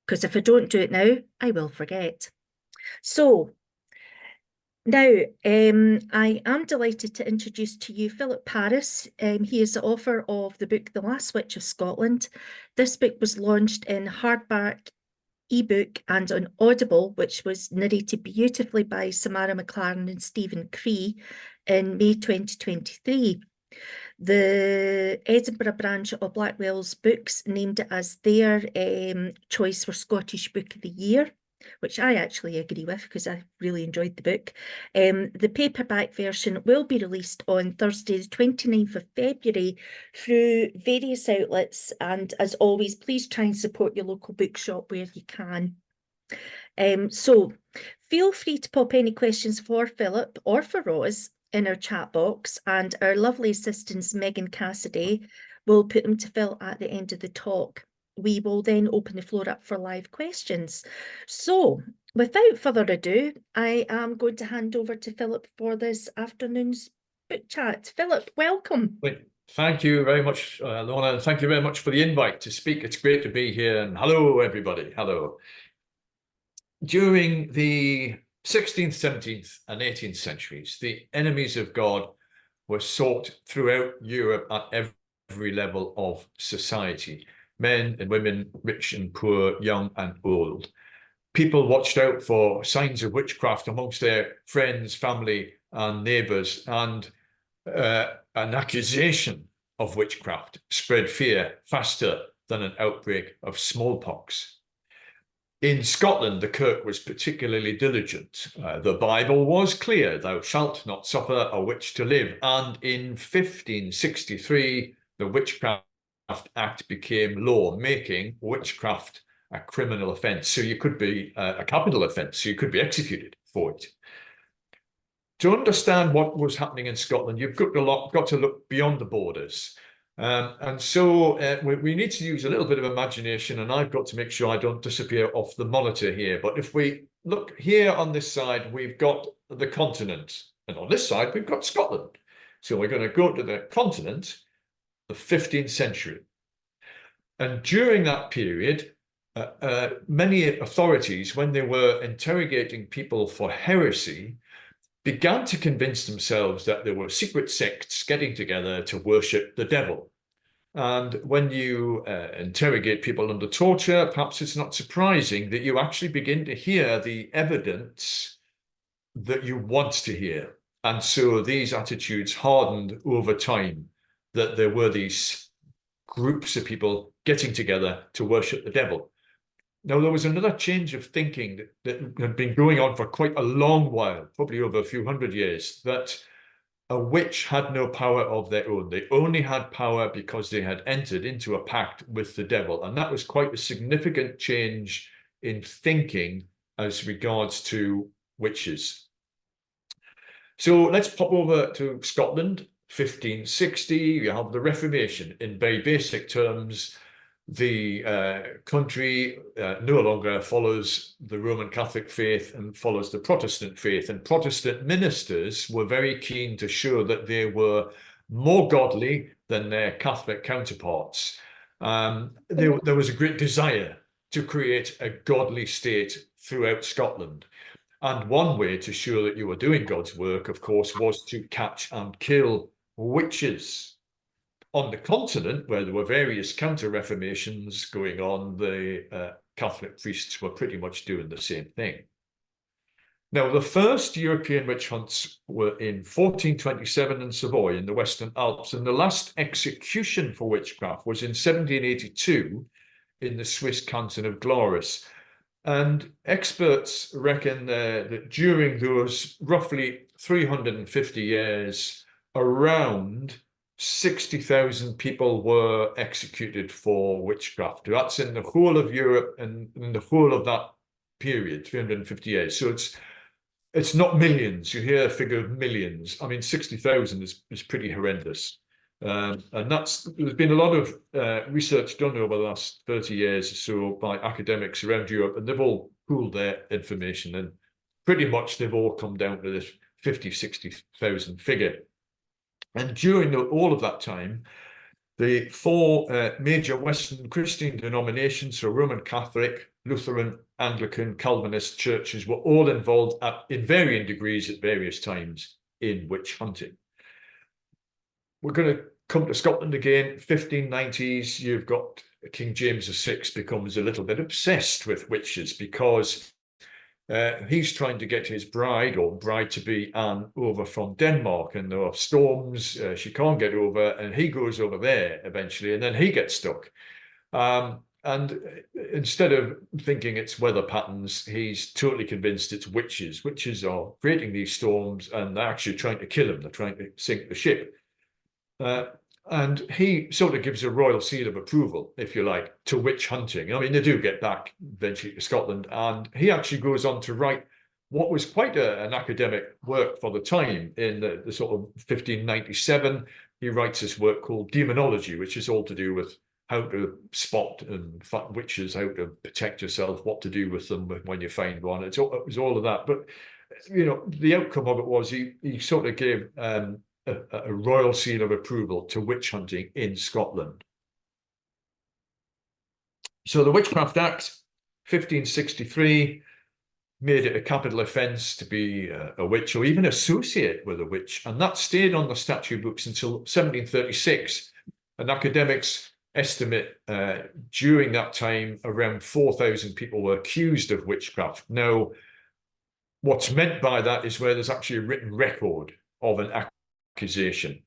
because if I don't do it now, I will forget. So now, I am delighted to introduce to you Philip Paris. He is the author of the book The Last Witch of Scotland. This book was launched in hardback, ebook, and on Audible, which was narrated beautifully by Samara McLaren and Stephen Cree in May 2023. The Edinburgh branch of Blackwell's Books named it as their choice for Scottish Book of the Year, which I actually agree with because I really enjoyed the book. The paperback version will be released on Thursday, the 29th of February through various outlets. And as always, please try and support your local bookshop where you can. So feel free to pop any questions for Philip or for Roz in our chat box, and our lovely assistants, Meg and Cassidy, will put them to Phil at the end of the talk. We will then open the floor up for live questions. So without further ado, I am going to hand over to Philip for this afternoon's book chat. Philip, welcome. Thank you very much, Lorna, and thank you very much for the invite to speak. It's great to be here, and hello, everybody. Hello. During the 16th, 17th, and 18th centuries, the enemies of God were sought throughout Europe at every level of society. Men and women, rich and poor, young and old. People watched out for signs of witchcraft amongst their friends, family, and neighbours, and an accusation of witchcraft spread fear faster than an outbreak of smallpox. In Scotland, the Kirk was particularly diligent. The Bible was clear, thou shalt not suffer a witch to live. And in 1563, the Witchcraft Act became law, making witchcraft a criminal offence. So you could be a capital offence, so you could be executed for it. To understand what was happening in Scotland, you've got to look beyond the borders. And so we need to use a little bit of imagination, and I've got to make sure I don't disappear off the monitor here. But if we look here on this side, we've got the continent, and on this side, we've got Scotland. So we're going to go to the continent, the 15th century. And during that period, many authorities, when they were interrogating people for heresy, began to convince themselves that there were secret sects getting together to worship the devil. And when you interrogate people under torture, perhaps it's not surprising that you actually begin to hear the evidence that you want to hear. And so these attitudes hardened over time, that there were these groups of people getting together to worship the devil. Now, there was another change of thinking that had been going on for quite a long while, probably over a few hundred years, that a witch had no power of their own. They only had power because they had entered into a pact with the devil. And that was quite a significant change in thinking as regards to witches. So let's pop over to Scotland, 1560. You have the Reformation. In very basic terms, the country no longer follows the Roman Catholic faith and follows the Protestant faith. And Protestant ministers were very keen to show that they were more godly than their Catholic counterparts. There was a great desire to create a godly state throughout Scotland. And one way to show that you were doing God's work, of course, was to catch and kill witches. On the continent, where there were various counter-reformations going on, the Catholic priests were pretty much doing the same thing. Now, the first European witch hunts were in 1427 in Savoy in the Western Alps, and the last execution for witchcraft was in 1782 in the Swiss canton of Glarus. And experts reckon that during those roughly 350 years, around 60,000 people were executed for witchcraft. That's in the whole of Europe and in the whole of that period, 350 years. So it's not millions. You hear a figure of millions. I mean, 60,000 is pretty horrendous. And there's been a lot of research done over the last 30 years or so by academics around Europe, and they've all pooled their information, and pretty much they've all come down to this 50, 60,000 figure. And during all of that time, The four major Western Christian denominations, so Roman Catholic, Lutheran, Anglican, Calvinist churches, were all involved in varying degrees at various times in witch hunting. We're going to come to Scotland again, 1590s. You've got King James VI becomes a little bit obsessed with witches because he's trying to get his bride or bride-to-be Anne over from Denmark, and there are storms. She can't get over, and he goes over there eventually, and then he gets stuck. And instead of thinking it's weather patterns, he's totally convinced it's witches. Witches are creating these storms, and they're actually trying to kill him. They're trying to sink the ship. And he sort of gives a royal seal of approval, if you like, to witch hunting. I mean, they do get back eventually to Scotland, and he actually goes on to write what was quite an academic work for the time. In the sort of 1597, he writes this work called Demonology, which is all to do with how to spot and find witches, how to protect yourself, what to do with them when you find one. It was all of that. But, you know, the outcome of it was he sort of gave a royal seal of approval to witch hunting in Scotland. So the Witchcraft Act, 1563, made it a capital offence to be a witch or even associate with a witch. And that stayed on the statute books until 1736. And academics estimate during that time around 4,000 people were accused of witchcraft. Now, what's meant by that is where there's actually a written record of an accusation.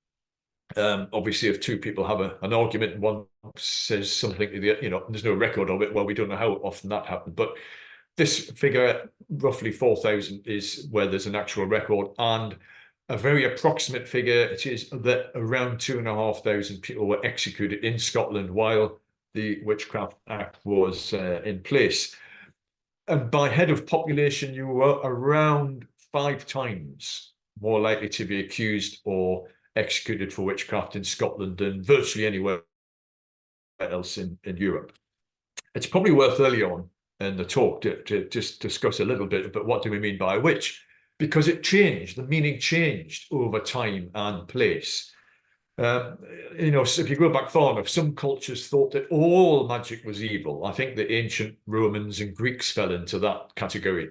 Obviously, if two people have an argument and one says something to the, you know, there's no record of it, well, we don't know how often that happened. But this figure, roughly 4,000, is where there's an actual record. And a very approximate figure, it is that around 2,500 people were executed in Scotland while the Witchcraft Act was in place. And by head of population, you were around 5 times more likely to be accused or executed for witchcraft in Scotland than virtually anywhere else in Europe. It's probably worth early on in the talk to just discuss a little bit about what do we mean by a witch, because it changed, the meaning changed over time and place. You know, so if you go back far enough, some cultures thought that all magic was evil. I think the ancient Romans and Greeks fell into that category.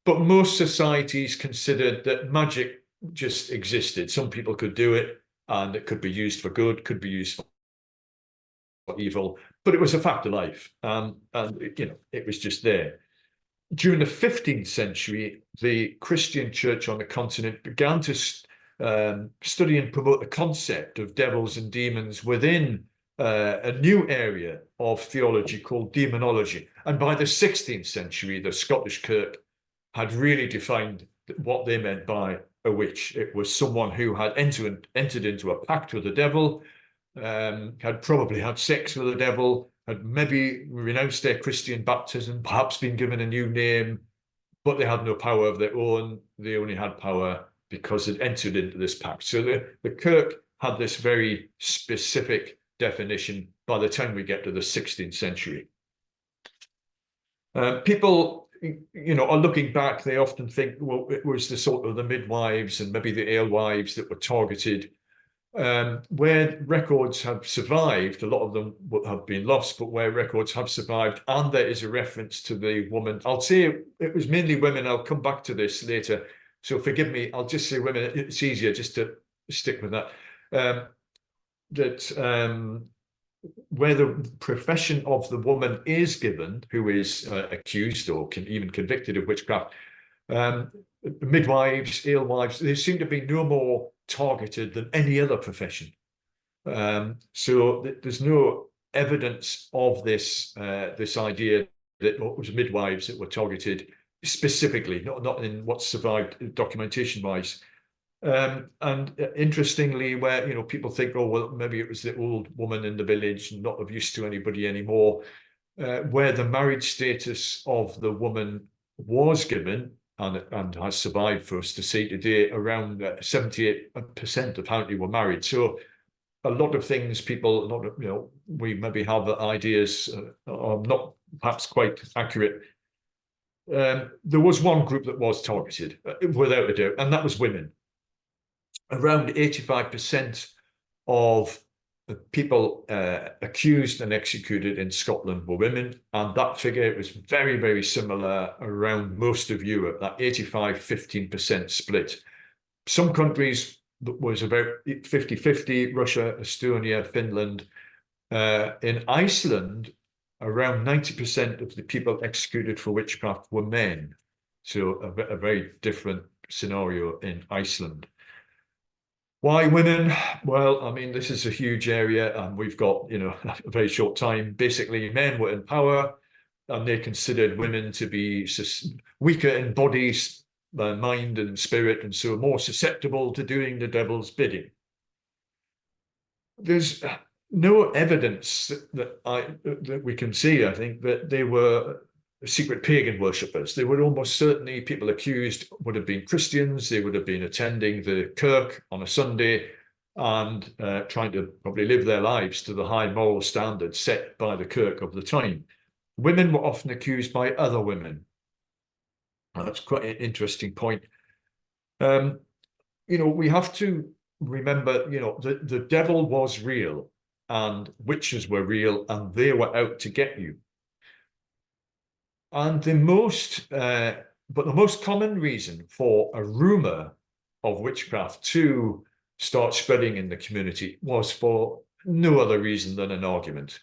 But most societies considered that magic just existed. Some people could do it, and it could be used for good, could be used for evil, but it was a fact of life. And you know, it was just there. During the 15th century, the Christian church on the continent began to study and promote the concept of devils and demons within a new area of theology called demonology. And by the 16th century, the Scottish Kirk had really defined what they meant by a witch. It was someone who had entered into a pact with the devil, had probably had sex with the devil, had maybe renounced their Christian baptism, perhaps been given a new name, but they had no power of their own. They only had power because they'd entered into this pact. So the Kirk had this very specific definition by the time we get to the 16th century. People, you know, are looking back, they often think, well, it was the sort of the midwives and maybe the alewives that were targeted. Where records have survived, a lot of them have been lost, but where records have survived, and there is a reference to the woman, I'll say it was mainly women, I'll come back to this later, so forgive me, I'll just say women, it's easier just to stick with that. Where the profession of the woman is given, who is accused or even convicted of witchcraft, midwives, alewives, they seem to be no more targeted than any other profession. So there's no evidence of this idea that it was midwives that were targeted specifically, not in what's survived documentation-wise. And interestingly, where, you know, people think, oh, well, maybe it was the old woman in the village, not of use to anybody anymore, where the marriage status of the woman was given and has survived for us to see today, around 78% apparently were married. So a lot of things people, you know, we maybe have ideas are not perhaps quite accurate. There was one group that was targeted, without a doubt, and that was women. Around 85% of the people accused and executed in Scotland were women, and that figure was very, very similar around most of Europe, that 85-15% split. Some countries was about 50-50, Russia, Estonia, Finland. In Iceland, around 90% of the people executed for witchcraft were men. So a very different scenario in Iceland. Why women? Well, I mean, this is a huge area, and we've got, you know, a very short time. Basically, men were in power, and they considered women to be weaker in bodies, mind and spirit, and so more susceptible to doing the devil's bidding. There's no evidence that we can see, I think, that they were secret pagan worshippers. They were almost certainly, people accused would have been Christians. They would have been attending the kirk on a Sunday and trying to probably live their lives to the high moral standards set by the kirk of the time. Women were often accused by other women. That's quite an interesting point. You know, we have to remember, you know, the devil was real and witches were real and they were out to get you. And the most common reason for a rumor of witchcraft to start spreading in the community was for no other reason than an argument.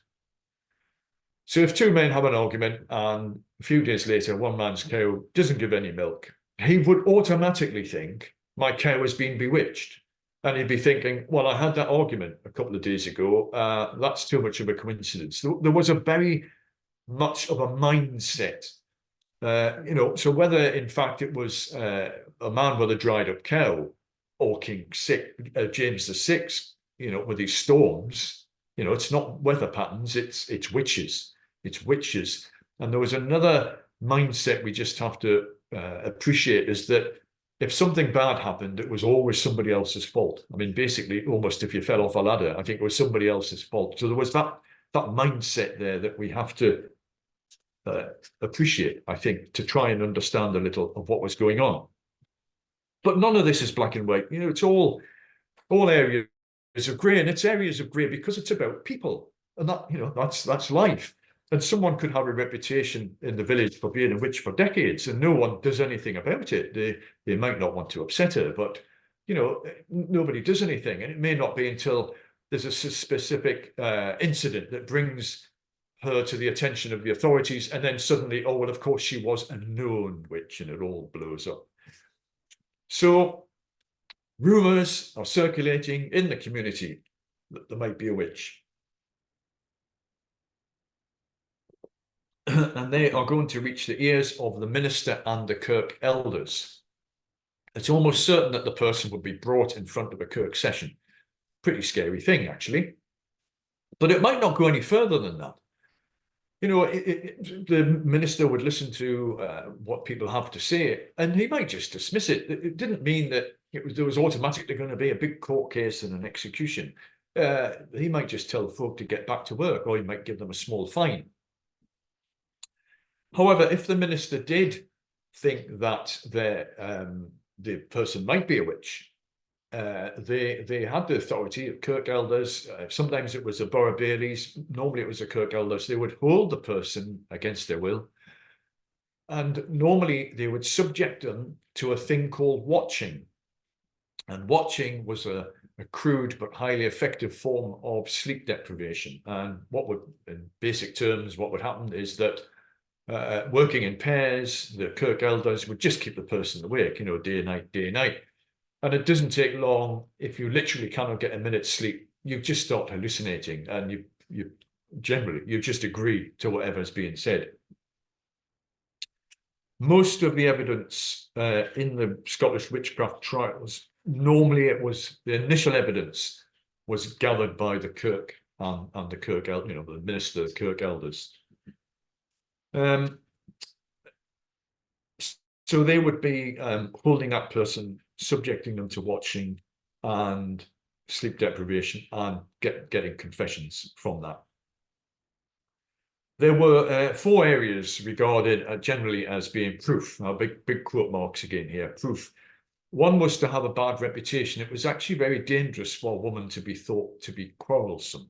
So if two men have an argument and a few days later, one man's cow doesn't give any milk, he would automatically think, my cow has been bewitched. And he'd be thinking, well, I had that argument a couple of days ago. That's too much of a coincidence. There was a very much of a mindset, you know, so whether in fact it was a man with a dried up cow or James VI, you know, with his storms, you know, it's not weather patterns, it's witches. It's witches. And there was another mindset we just have to appreciate, is that if something bad happened, it was always somebody else's fault. I mean, basically, almost if you fell off a ladder, I think it was somebody else's fault. So there was that mindset there that we have to appreciate, I think, to try and understand a little of what was going on. But none of this is black and white. You know, it's all areas of grey, and it's areas of grey because it's about people, and that, you know, that's life. And someone could have a reputation in the village for being a witch for decades, and no one does anything about it. They might not want to upset her, but you know, nobody does anything, and it may not be until there's a specific incident that brings her to the attention of the authorities, and then suddenly, oh well, of course she was a known witch, and it all blows up. So rumors are circulating in the community that there might be a witch. And they are going to reach the ears of the minister and the kirk elders. It's almost certain that the person would be brought in front of a kirk session. Pretty scary thing, actually. But it might not go any further than that. You know, the minister would listen to what people have to say, and he might just dismiss it. It didn't mean that there was automatically going to be a big court case and an execution. He might just tell folk to get back to work, or he might give them a small fine. However, if the minister did think that the person might be a witch, they had the authority of kirk elders. Sometimes it was the borough bailies. Normally it was the kirk elders. They would hold the person against their will. And normally they would subject them to a thing called watching. And watching was a crude but highly effective form of sleep deprivation. And in basic terms, what would happen is that working in pairs, the kirk elders would just keep the person awake, you know, day and night, day and night. And it doesn't take long. If you literally cannot get a minute's sleep, you just start hallucinating, and you generally just agree to whatever's being said. Most of the evidence in the Scottish witchcraft trials, normally it was the initial evidence was gathered by the kirk and the kirk, you know, the minister, the kirk elders. So they would be holding that person, subjecting them to watching and sleep deprivation, and getting confessions from that. There were 4 areas regarded generally as being proof. Now, big quote marks again here. Proof. One was to have a bad reputation. It was actually very dangerous for a woman to be thought to be quarrelsome.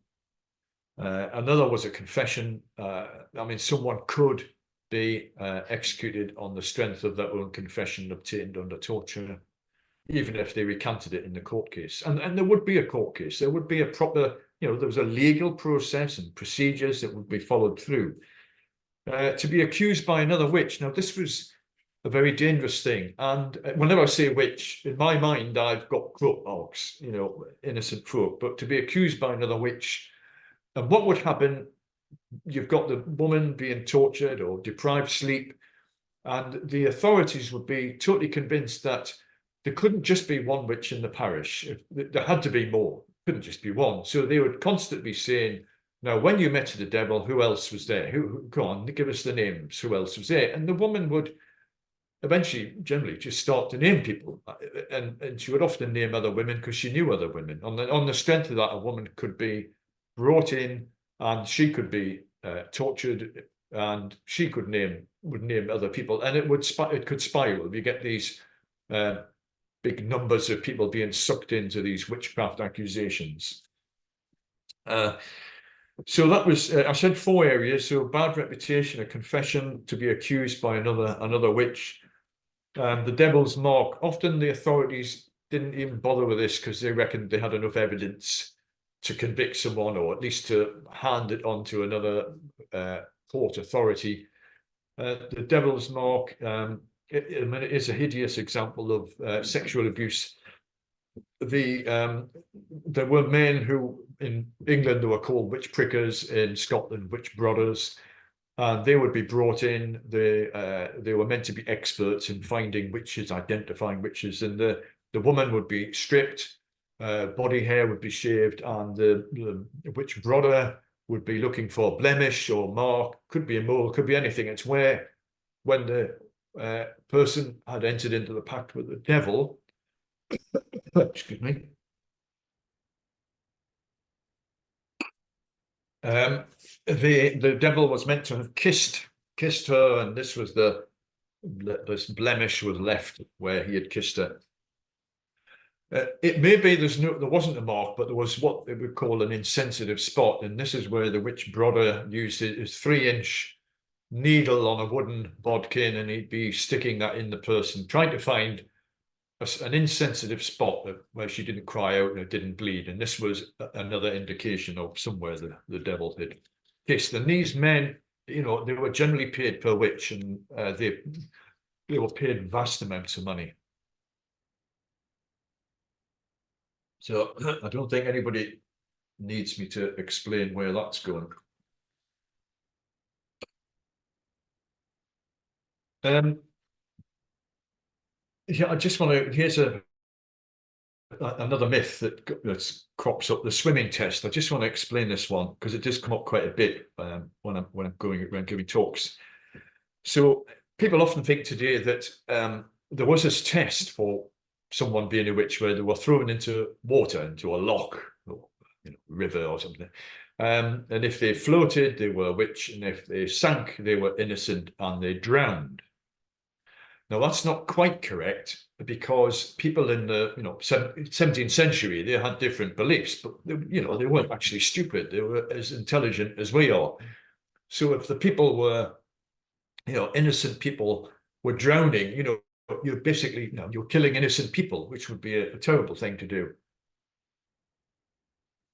Another was a confession. I mean, someone could be executed on the strength of their own confession obtained under torture, even if they recanted it in the court case. And there would be a court case. There would be a proper, there was a legal process and procedures that would be followed through. To be accused by another witch. Now, this was a very dangerous thing. And whenever I say witch, in my mind, I've got crook dogs, innocent folk. But to be accused by another witch, and what would happen? You've got the woman being tortured or deprived sleep, and the authorities would be totally convinced that there couldn't just be one witch in the parish. There had to be more. Couldn't just be one. So they would constantly be saying, now, when you met the devil, who else was there? Go on, give us the names. Who else was there? And the woman would eventually, generally, just start to name people. And she would often name other women because she knew other women. On the strength of that, a woman could be brought in and she could be tortured and she would name other people. And it could spiral. You get these big numbers of people being sucked into these witchcraft accusations. So that was, I said 4 areas. So bad reputation, a confession, to be accused by another witch. The devil's mark. Often the authorities didn't even bother with this because they reckoned they had enough evidence to convict someone, or at least to hand it on to another court authority. The devil's mark, it is a hideous example of sexual abuse. There were men who, in England, they were called witch prickers, in Scotland, witch brothers, and they would be brought in. They were meant to be experts in finding witches, identifying witches, and the woman would be stripped, body hair would be shaved, and the witch brother would be looking for a blemish or mark, could be a mole, could be anything. It's where, when the person had entered into the pact with the devil, excuse me, the devil was meant to have kissed her, and this was this blemish was left where he had kissed her. It may be there wasn't a mark, but there was what they would call an insensitive spot, and this is where the witch brother used his 3-inch needle on a wooden bodkin, and he'd be sticking that in the person, trying to find an insensitive spot where she didn't cry out and it didn't bleed. And this was another indication of somewhere the devil had kissed. And these men, they were generally paid per witch, and they were paid vast amounts of money. So I don't think anybody needs me to explain where that's going. Yeah, I just want to, here's another myth that crops up, the swimming test. I just want to explain this one because it does come up quite a bit when I'm going around giving talks. So people often think today that there was this test for someone being a witch where they were thrown into water, into a loch or river or something. And if they floated, they were a witch, and if they sank, they were innocent and they drowned. Now, that's not quite correct, because people in the 17th century, they had different beliefs, but they weren't actually stupid. They were as intelligent as we are. So if the people were, innocent people were drowning, you're basically, you're killing innocent people, which would be a terrible thing to do.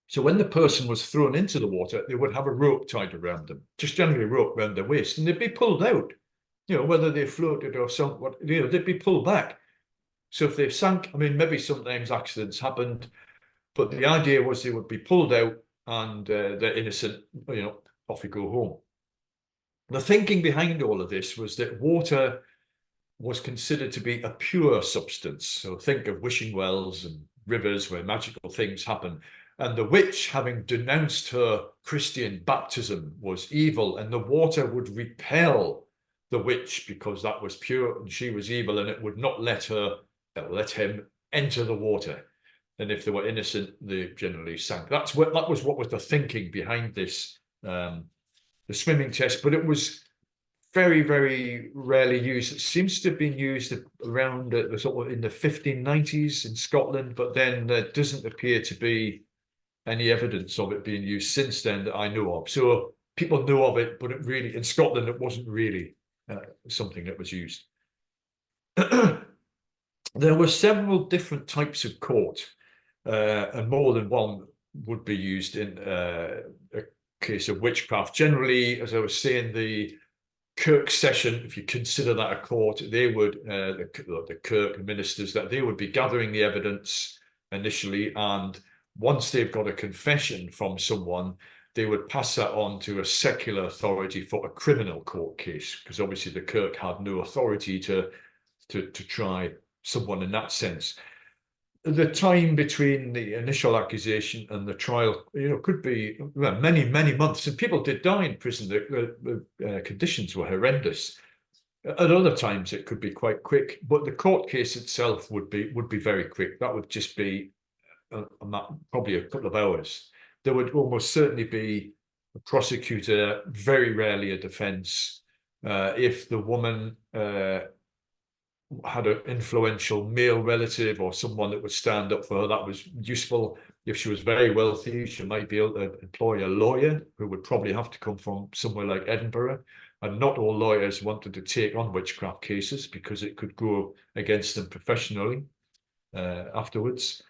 So when the person was thrown into the water, they would have a rope tied around them, just generally a rope around their waist, and they'd be pulled out. Whether they floated or something, they'd be pulled back. So if they sank, I mean, maybe sometimes accidents happened, but the idea was they would be pulled out and they're innocent, off you go home. The thinking behind all of this was that water was considered to be a pure substance. So think of wishing wells and rivers where magical things happen. And the witch, having denounced her Christian baptism, was evil, and the water would repel the witch because that was pure and she was evil, and it would not let him enter the water. And if they were innocent, they generally sank. That was what was the thinking behind this, the swimming test. But it was very, very rarely used. It seems to have been used around the sort of in the 1590s in Scotland, but then there doesn't appear to be any evidence of it being used since then that I know of. So people know of it, but it really, in Scotland, it wasn't really something that was used. There were several different types of court, and more than one would be used in a case of witchcraft. Generally, as I was saying, the Kirk session, if you consider that a court, they would, the Kirk ministers, that they would be gathering the evidence initially, and once they've got a confession from someone, they would pass that on to a secular authority for a criminal court case, because obviously the Kirk had no authority to try someone in that sense. The time between the initial accusation and the trial, could be many, many months, and people did die in prison. The conditions were horrendous. At other times, it could be quite quick, but the court case itself would be very quick. That would just be probably a couple of hours. There would almost certainly be a prosecutor, very rarely a defense. If the woman had an influential male relative or someone that would stand up for her, that was useful. If she was very wealthy, she might be able to employ a lawyer who would probably have to come from somewhere like Edinburgh. And not all lawyers wanted to take on witchcraft cases because it could go against them professionally afterwards.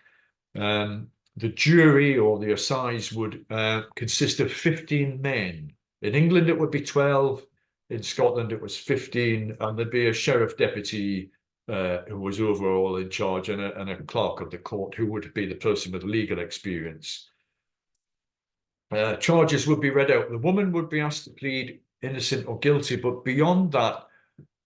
The jury or the assize would consist of 15 men. In England, it would be 12. In Scotland, it was 15, and there'd be a sheriff deputy who was overall in charge, and a clerk of the court who would be the person with legal experience. Charges would be read out. The woman would be asked to plead innocent or guilty, but beyond that,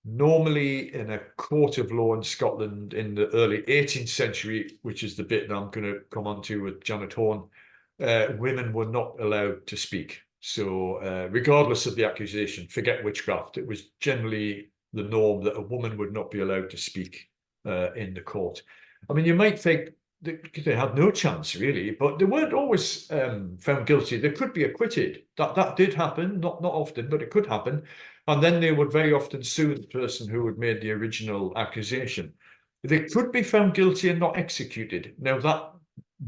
normally in a court of law in Scotland in the early 18th century, which is the bit that I'm going to come on to with Janet Horn, women were not allowed to speak. So regardless of the accusation, forget witchcraft, it was generally the norm that a woman would not be allowed to speak in the court. I mean, you might think they had no chance, really, but they weren't always found guilty. They could be acquitted. That did happen, not often, but it could happen. And then they would very often sue the person who had made the original accusation. They could be found guilty and not executed. Now, that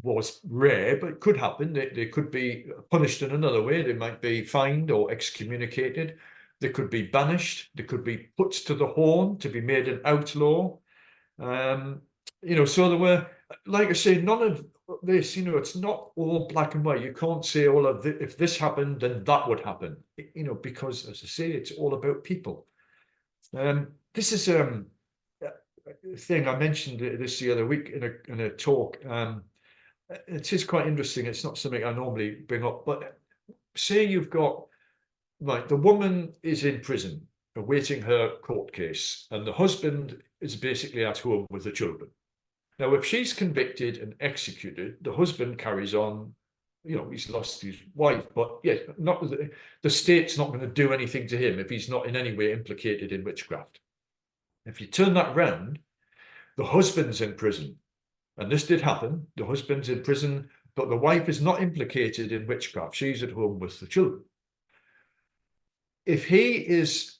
was rare, but it could happen. They could be punished in another way. They might be fined or excommunicated. They could be banished. They could be put to the horn to be made an outlaw. So there were, like I say, none of this, it's not all black and white. You can't say, if this happened, then that would happen, because, as I say, it's all about people. This is a thing I mentioned this the other week in a talk. It is quite interesting. It's not something I normally bring up, but say you've got, the woman is in prison awaiting her court case, and the husband is basically at home with the children. Now, if she's convicted and executed, the husband carries on, he's lost his wife, but yeah, the state's not going to do anything to him if he's not in any way implicated in witchcraft. If you turn that round, the husband's in prison. And this did happen. The husband's in prison, but the wife is not implicated in witchcraft. She's at home with the children. If he is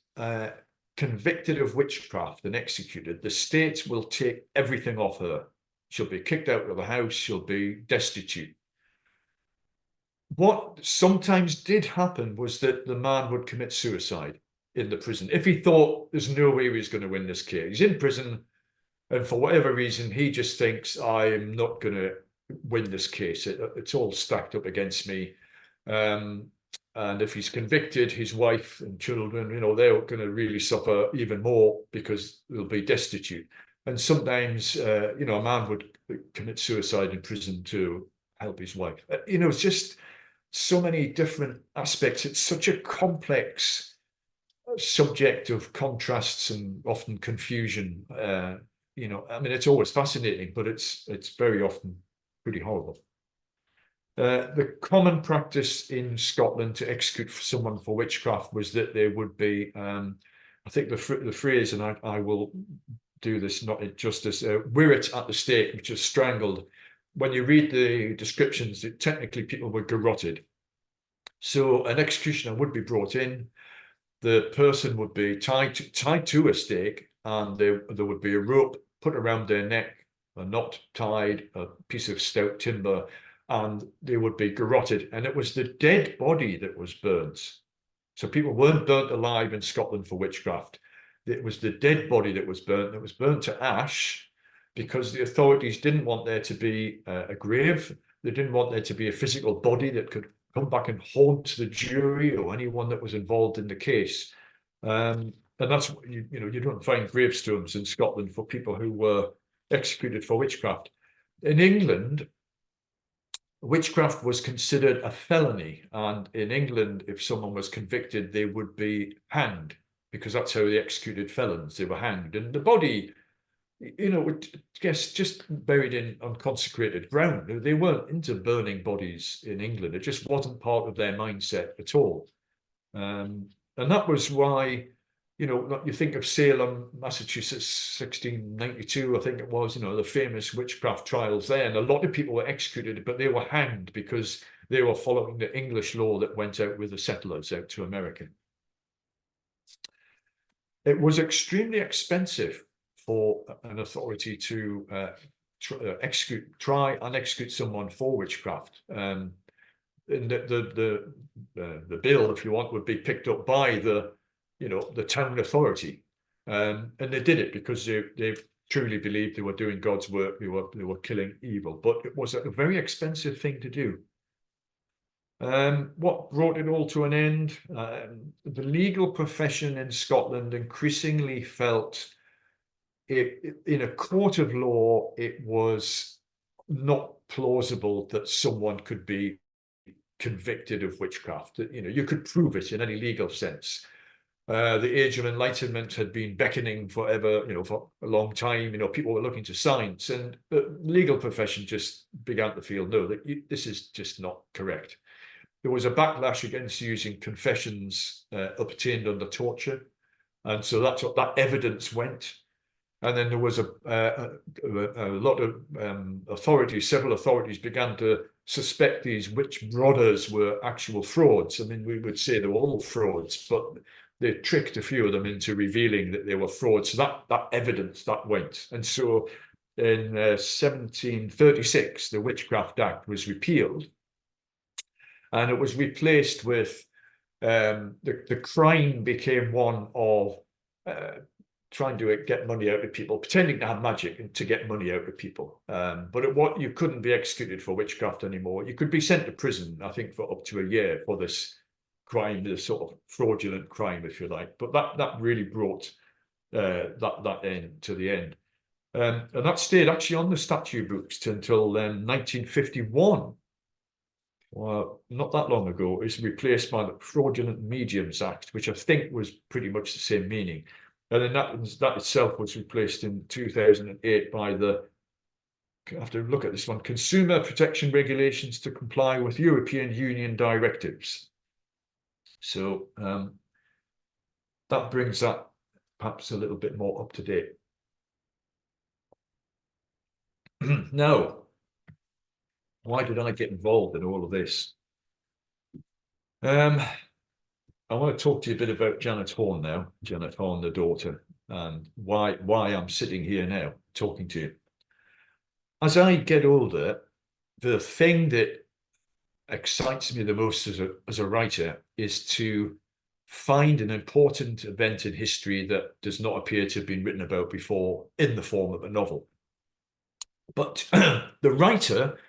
convicted of witchcraft and executed, the state will take everything off her. She'll be kicked out of the house. She'll be destitute. What sometimes did happen was that the man would commit suicide in the prison. If he thought there's no way he was going to win this case, he's in prison, and for whatever reason, he just thinks, I'm not going to win this case. It's all stacked up against me. And if he's convicted, his wife and children, they're going to really suffer even more because they'll be destitute. And sometimes, a man would commit suicide in prison to help his wife. It's just so many different aspects. It's such a complex subject of contrasts and often confusion. It's always fascinating, but it's very often pretty horrible. The common practice in Scotland to execute someone for witchcraft was that there would be, I think the phrase, and I will do this not injustice, "Wirret at the stake," which is strangled. When you read the descriptions, technically people were garroted. So an executioner would be brought in. the person would be tied to a stake, and there would be a rope put around their neck, a knot tied, a piece of stout timber, and they would be garroted. And it was the dead body that was burnt. So people weren't burnt alive in Scotland for witchcraft. It was the dead body that was burnt. It was burnt to ash because the authorities didn't want there to be a grave. They didn't want there to be a physical body that could come back and haunt the jury or anyone that was involved in the case. And that's, you don't find gravestones in Scotland for people who were executed for witchcraft. In England, witchcraft was considered a felony, and in England, if someone was convicted, they would be hanged, because that's how they executed felons. They were hanged, and the body, I guess, just buried in unconsecrated ground. They weren't into burning bodies in England. It just wasn't part of their mindset at all. And that was why, you think of Salem, Massachusetts, 1692, I think it was, the famous witchcraft trials there. And a lot of people were executed, but they were hanged because they were following the English law that went out with the settlers out to America. It was extremely expensive for an authority to try and execute someone for witchcraft. And the bill, if you want, would be picked up by the town authority, and they did it because they truly believed they were doing God's work. They were killing evil, but it was a very expensive thing to do. What brought it all to an end? The legal profession in Scotland increasingly felt in a court of law, it was not plausible that someone could be convicted of witchcraft. You could prove it in any legal sense. The Age of Enlightenment had been beckoning forever, for a long time. People were looking to science, and the legal profession just began to feel, no, that this is just not correct. There was a backlash against using confessions obtained under torture, and so that's what that evidence went. And then there was a lot of authorities, several authorities began to suspect these witch brothers were actual frauds. I mean, we would say they were all frauds, but they tricked a few of them into revealing that they were frauds. So that evidence, that went. And so in 1736, the Witchcraft Act was repealed, and it was replaced with the crime became one of trying to get money out of people, pretending to have magic and to get money out of people. But you couldn't be executed for witchcraft anymore. You could be sent to prison, I think, for up to a year for this crime, this sort of fraudulent crime, if you like. But that really brought that end to the end. And that stayed actually on the statute books until 1951. Well, not that long ago. It was replaced by the Fraudulent Mediums Act, which I think was pretty much the same meaning. And then that itself was replaced in 2008 by I have to look at this one, Consumer Protection Regulations to comply with European Union directives. So that brings that perhaps a little bit more up to date. Now, why did I get involved in all of this? I want to talk to you a bit about Janet Horn now, Janet Horn, the daughter, and why I'm sitting here now talking to you. As I get older, the thing that excites me the most as a writer is to find an important event in history that does not appear to have been written about before in the form of a novel. But the writer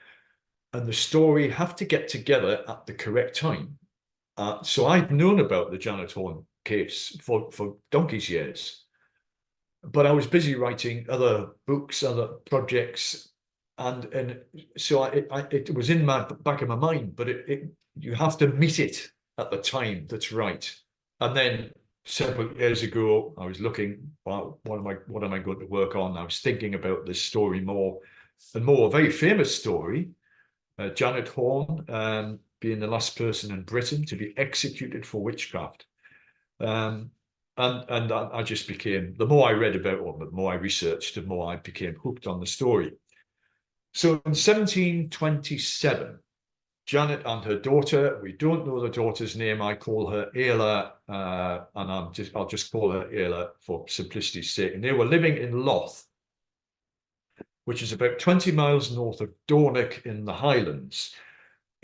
and the story have to get together at the correct time. So I'd known about the Janet Horn case for donkey's years, but I was busy writing other books, other projects, and so it was in my back of my mind. But you have to meet it at the time that's right. And then several years ago, I was looking, well, what am I going to work on? I was thinking about this story more and more. A very famous story, Janet Horn. Being the last person in Britain to be executed for witchcraft. And I just became, the more I read about it, the more I researched, the more I became hooked on the story. So in 1727, Janet and her daughter. We don't know the daughter's name. I call her Ayla, and I'll just call her Ayla for simplicity's sake. And they were living in Loth, which is about 20 miles north of Dornoch in the Highlands.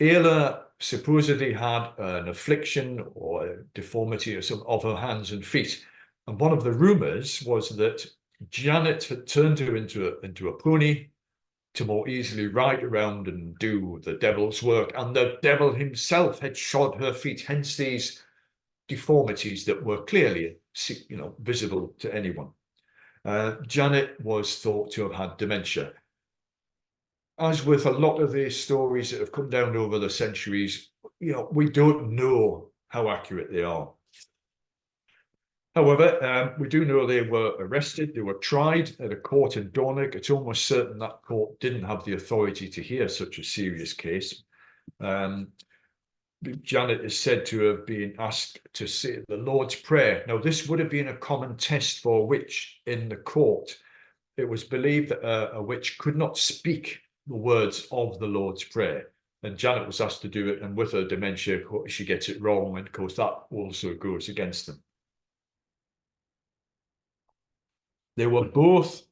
Ayla supposedly had an affliction or a deformity of her hands and feet. And one of the rumours was that Janet had turned her into a pony to more easily ride around and do the devil's work. And the devil himself had shod her feet, hence these deformities that were clearly, visible to anyone. Janet was thought to have had dementia. As with a lot of these stories that have come down over the centuries, we don't know how accurate they are. However, we do know they were arrested. They were tried at a court in Dornoch. It's almost certain that court didn't have the authority to hear such a serious case. Janet is said to have been asked to say the Lord's Prayer. Now, this would have been a common test for a witch in the court. It was believed that a witch could not speak the words of the Lord's Prayer. And Janet was asked to do it, and with her dementia, she gets it wrong, and of course that also goes against them. They were both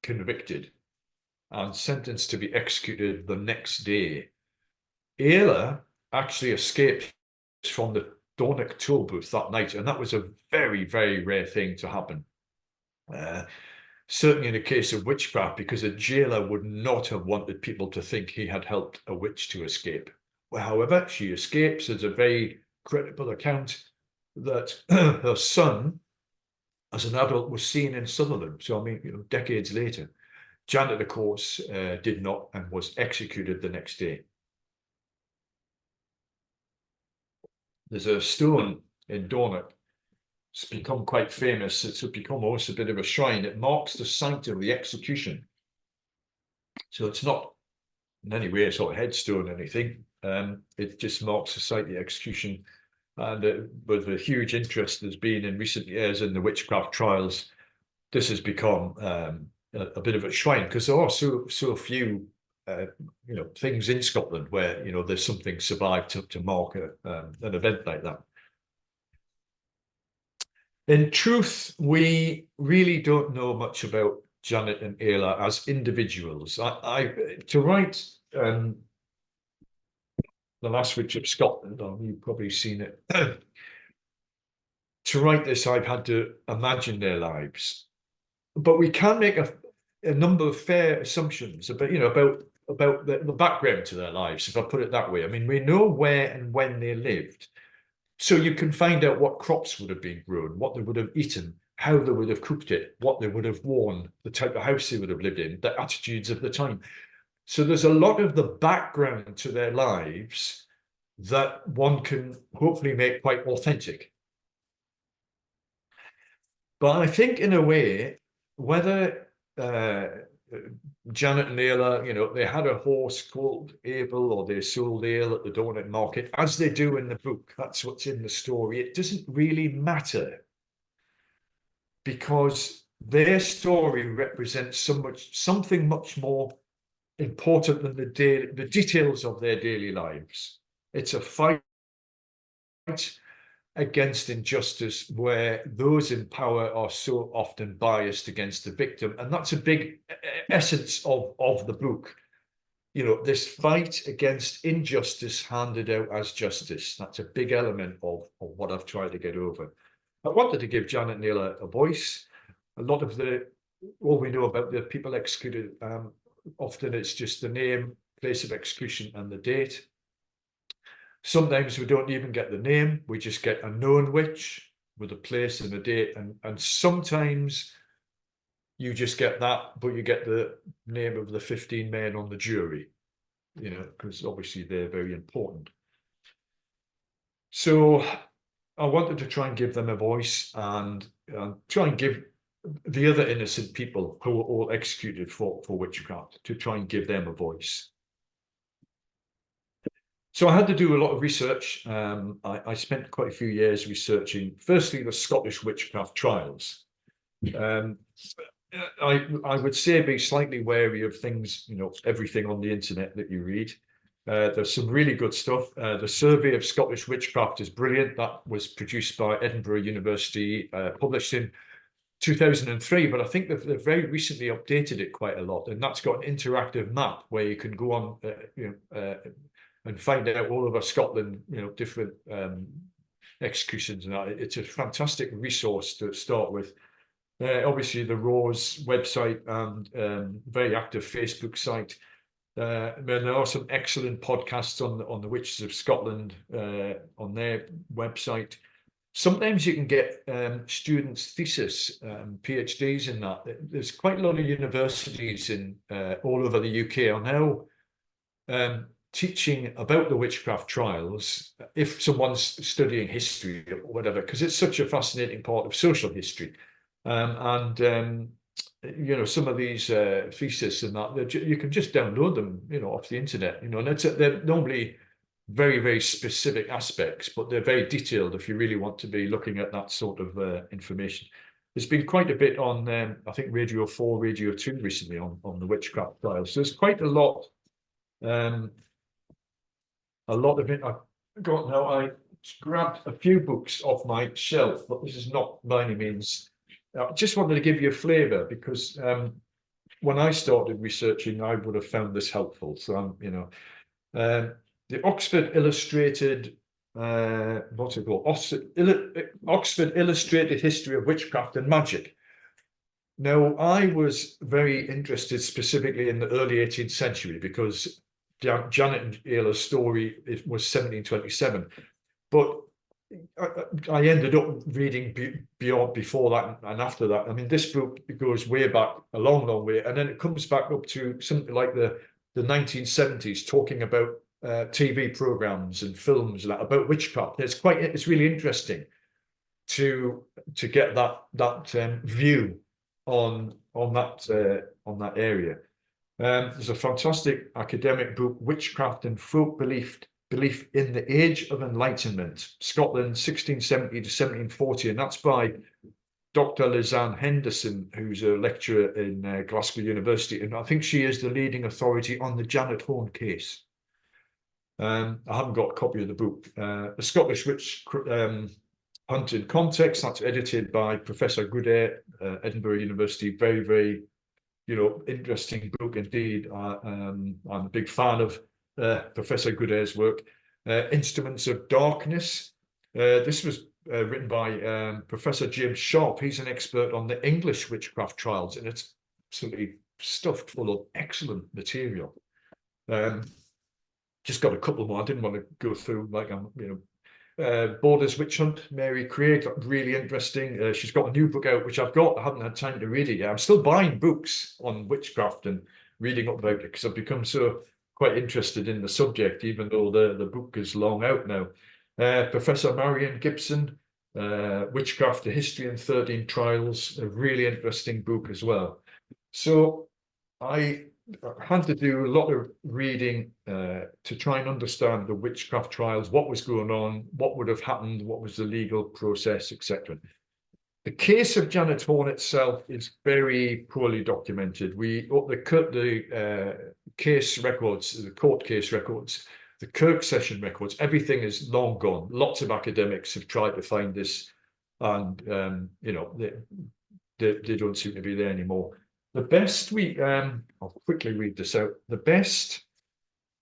convicted and sentenced to be executed the next day. Ayla actually escaped from the Dornoch toll booth that night, and that was a very, very rare thing to happen. Certainly in a case of witchcraft, because a jailer would not have wanted people to think he had helped a witch to escape. Well, however, she escapes. There's a very credible account that her son, as an adult, was seen in Sutherland. So, I mean, decades later. Janet, of course, did not and was executed the next day. There's a stone in Dornoch. It's become quite famous. It's become almost a bit of a shrine. It marks the site of the execution. So it's not in any way a sort of headstone or anything. It just marks the site of the execution. And with the huge interest there's been in recent years in the witchcraft trials, this has become a bit of a shrine, because there are so few things in Scotland where there's something survived to mark an event like that. In truth, we really don't know much about Janet and Ayla as individuals. To write The Last Witch of Scotland, you've probably seen it. To write this, I've had to imagine their lives, but we can make a number of fair assumptions about the background to their lives, if I put it that way. I mean, we know where and when they lived. So you can find out what crops would have been grown, what they would have eaten, how they would have cooked it, what they would have worn, the type of house they would have lived in, the attitudes of the time. So there's a lot of the background to their lives that one can hopefully make quite authentic. But I think in a way, whether Janet and Ayla, they had a horse called Abel, or they sold ale at the Dornoch market, as they do in the book. That's what's in the story. It doesn't really matter, because their story represents something much more important than the details of their daily lives. It's a fight against injustice where those in power are so often biased against the victim. And that's a big essence of the book. This fight against injustice handed out as justice. That's a big element of what I've tried to get over. I wanted to give Janet and Ayla a voice. A lot of all we know about the people executed, often it's just the name, place of execution, and the date. Sometimes we don't even get the name. We just get a known witch with a place and a date. And sometimes you just get that, but you get the name of the 15 men on the jury, because obviously they're very important. So I wanted to try and give them a voice, and try and give the other innocent people who were all executed for witchcraft, to try and give them a voice. So I had to do a lot of research. I spent quite a few years researching, firstly, the Scottish witchcraft trials. I would say be slightly wary of things, everything on the internet that you read. There's some really good stuff. The Survey of Scottish Witchcraft is brilliant. That was produced by Edinburgh University, published in 2003, but I think they've very recently updated it quite a lot, and that's got an interactive map where you can go on, and find out all over Scotland, different executions and that. It's a fantastic resource to start with. Obviously, the Rose website and very active Facebook site. There are some excellent podcasts on the Witches of Scotland on their website. Sometimes you can get students' thesis, PhDs in that. There's quite a lot of universities in all over the UK are now teaching about the witchcraft trials if someone's studying history or whatever, because it's such a fascinating part of social history. Some of these theses and that, you can just download them, off the internet, and they're normally very, very specific aspects, but they're very detailed if you really want to be looking at that sort of information. There's been quite a bit on, I think, Radio 4, Radio 2 recently on the witchcraft trials. So there's quite a lot of it. I've got now, I grabbed a few books off my shelf, but this is not by any means. I just wanted to give you a flavour, because when I started researching, I would have found this helpful. So the Oxford Illustrated, what's it called? Oxford Illustrated History of Witchcraft and Magic. Now, I was very interested specifically in the early 18th century, because Janet and Ayla's story, it was 1727. But I ended up reading before that and after that. I mean, this book goes way back, a long, long way, and then it comes back up to something like the 1970s, talking about TV programs and films about witchcraft. It's really interesting to get that view on that area. There's a fantastic academic book, Witchcraft and Folk Belief in the Age of Enlightenment, Scotland, 1670 to 1740, and that's by Dr. Lizanne Henderson, who's a lecturer in Glasgow University, and I think she is the leading authority on the Janet Horne case. I haven't got a copy of the book. The Scottish Witch Hunt in Context, that's edited by Professor Goodare, Edinburgh University. Very, very, interesting book indeed. I'm a big fan of Professor Goodare's work. Instruments of Darkness. This was written by Professor James Sharp. He's an expert on the English witchcraft trials, and it's absolutely stuffed full of excellent material. Just got a couple more. I didn't want to go through Borders Witch Hunt, Mary Craig, really interesting. She's got a new book out, which I've got. I haven't had time to read it yet. I'm still buying books on witchcraft and reading up about it, because I've become so quite interested in the subject, even though the book is long out now. Professor Marion Gibson, Witchcraft, A History and 13 Trials, a really interesting book as well. So I had to do a lot of reading to try and understand the witchcraft trials, what was going on, what would have happened, what was the legal process, etc. The case of Janet Horne itself is very poorly documented. The case records, the court case records, the Kirk session records, everything is long gone. Lots of academics have tried to find this, and they don't seem to be there anymore. The best I'll quickly read this out. The best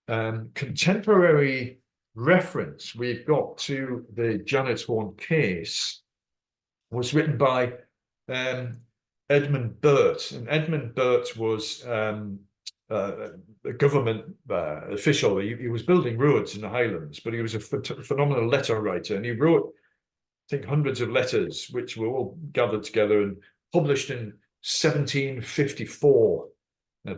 contemporary reference we've got to the Janet Horne case was written by Edmund Burt, and Edmund Burt was a government official. He was building roads in the Highlands, but he was a phenomenal letter writer, and he wrote, I think, hundreds of letters, which were all gathered together and published in 1754.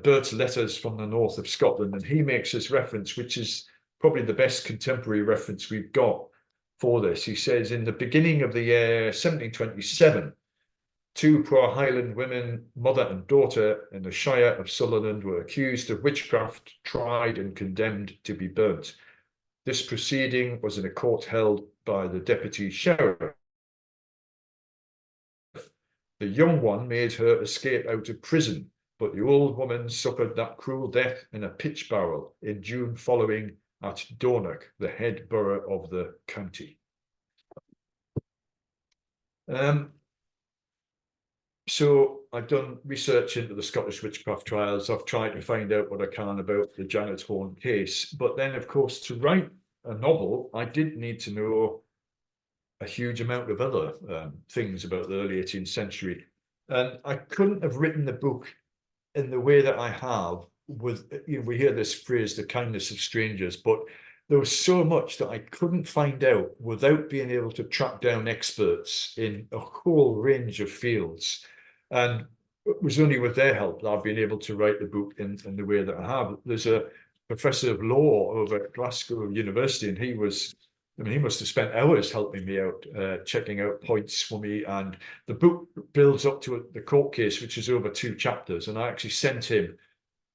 Burt's Letters from the North of Scotland, and he makes this reference, which is probably the best contemporary reference we've got for this. He says, in the beginning of the year 1727, two poor Highland women, mother and daughter, in the Shire of Sutherland, were accused of witchcraft, tried and condemned to be burnt. This proceeding was in a court held by the deputy sheriff. The young one made her escape out of prison, but the old woman suffered that cruel death in a pitch barrel in June following at Dornoch, the head borough of the county. So I've done research into the Scottish witchcraft trials. I've tried to find out what I can about the Janet Horn case. But then, of course, to write a novel, I did need to know a huge amount of other things about the early 18th century. And I couldn't have written the book in the way that I have with, we hear this phrase, the kindness of strangers, but there was so much that I couldn't find out without being able to track down experts in a whole range of fields. And it was only with their help that I've been able to write the book in the way that I have. There's a professor of law over at Glasgow University, and he must have spent hours helping me out, checking out points for me. And the book builds up to the court case, which is over 2 chapters. And I actually sent him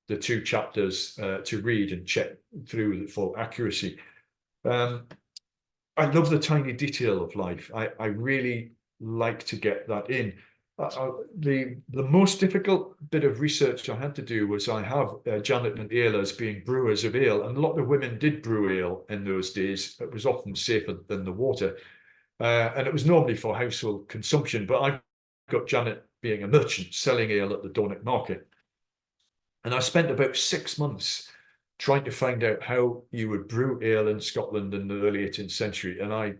the 2 chapters to read and check through for accuracy. I love the tiny detail of life. I really like to get that in. The most difficult bit of research I had to do was I have Janet and Ayla as being brewers of ale, and a lot of women did brew ale in those days. It was often safer than the water, and it was normally for household consumption. But I got Janet being a merchant selling ale at the Dornoch market. And I spent about 6 months trying to find out how you would brew ale in Scotland in the early 18th century. And I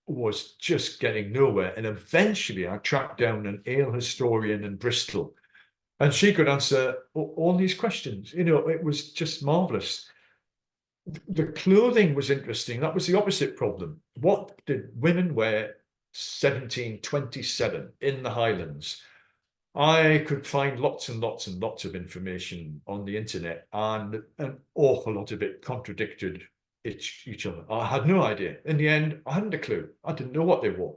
was just getting nowhere. And eventually I tracked down an ale historian in Bristol, and she could answer all these questions. It was just marvelous. The clothing was interesting. That was the opposite problem. What did women wear 1727 in the Highlands? I could find lots and lots and lots of information on the internet, and an awful lot of it contradicted each other. I had no idea. In the end, I hadn't a clue. I didn't know what they wore.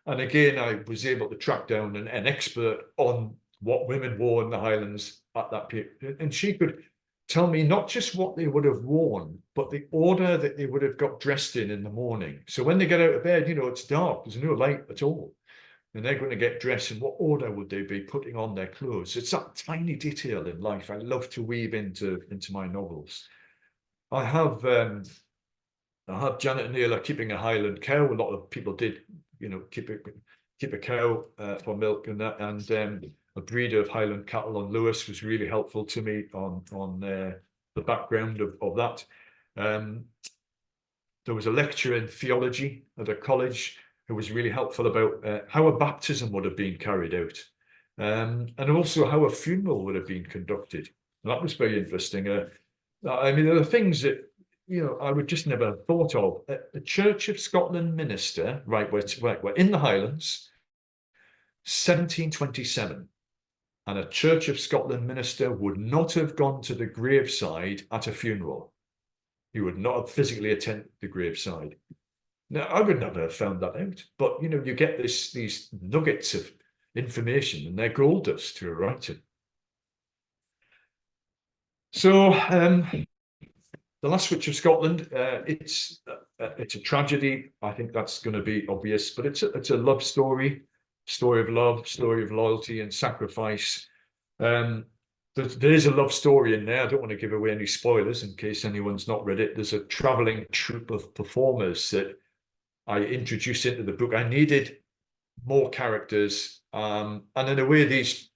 And again, I was able to track down an expert on what women wore in the Highlands at that period. And she could tell me not just what they would have worn, but the order that they would have got dressed in the morning. So when they get out of bed, it's dark, there's no light at all. And they're going to get dressed, in what order would they be putting on their clothes? It's that tiny detail in life I love to weave into my novels. I have Janet and Ayla keeping a Highland cow. A lot of people did, keep a cow for milk and that. And a breeder of Highland cattle on Lewis was really helpful to me on the background of that. There was a lecturer in theology at a college who was really helpful about how a baptism would have been carried out, and also how a funeral would have been conducted. And that was very interesting. There are things that I would just never have thought of. A Church of Scotland minister, we're in the Highlands, 1727, and a Church of Scotland minister would not have gone to the graveside at a funeral. He would not have physically attended the graveside. Now, I would never have found that out, but you get these nuggets of information, and they're gold dust to a writer. So, The Last Witch of Scotland, it's a tragedy. I think that's going to be obvious, but it's a love story of love, story of loyalty and sacrifice. There is a love story in there. I don't want to give away any spoilers in case anyone's not read it. There's a traveling troupe of performers that I introduced into the book. I needed more characters, and in a way, these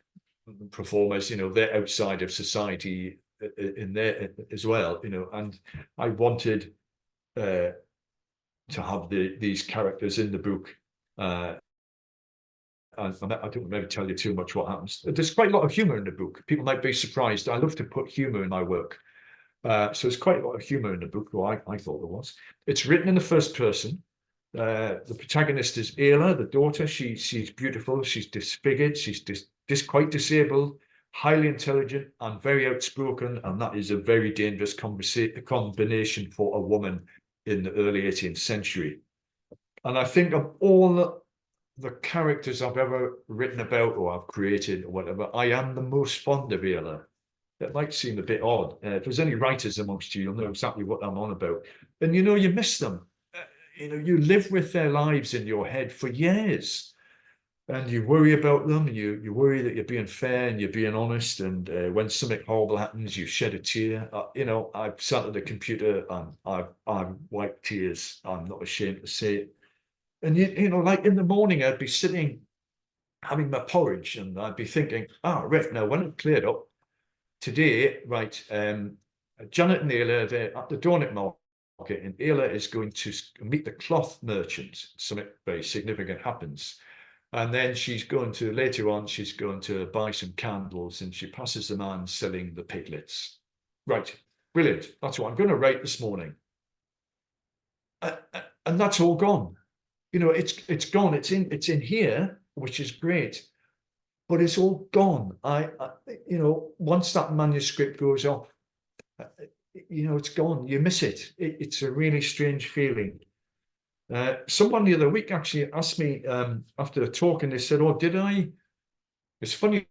performers, they're outside of society in there as well, and I wanted to have these characters in the book. And I don't maybe tell you too much what happens. There's quite a lot of humor in the book. People might be surprised. I love to put humor in my work. So there's quite a lot of humor in the book, or I thought there was. It's written in the first person. The protagonist is Ayla, the daughter. She's beautiful. She's disfigured. She's quite disabled, highly intelligent, and very outspoken. And that is a very dangerous combination for a woman in the early 18th century. And I think of all the characters I've ever written about or I've created or whatever, I am the most fond of Ayla. It might seem a bit odd. If there's any writers amongst you, you'll know exactly what I'm on about. And you miss them. You live with their lives in your head for years. and you worry about them. You worry that you're being fair and you're being honest. And when something horrible happens, you shed a tear. You know, I've sat at the computer and I've wiped tears. I'm not ashamed to say it. And you know, like in the morning, I'd be sitting having my porridge, and I'd be thinking, right, now when I've cleared up today, right, Janet and Ayla, they're at the donut market, and Ayla is going to meet the cloth merchant. Something very significant happens. And then later on, she's going to buy some candles, and she passes the man selling the piglets. Right, brilliant. That's what I'm going to write this morning. And that's all gone. You know, it's gone. It's in here, which is great, but it's all gone. You know, once that manuscript goes off, you know, it's gone. You miss it. It's a really strange feeling. Someone the other week actually asked me after the talk, and they said, "Oh, did I?" It's funny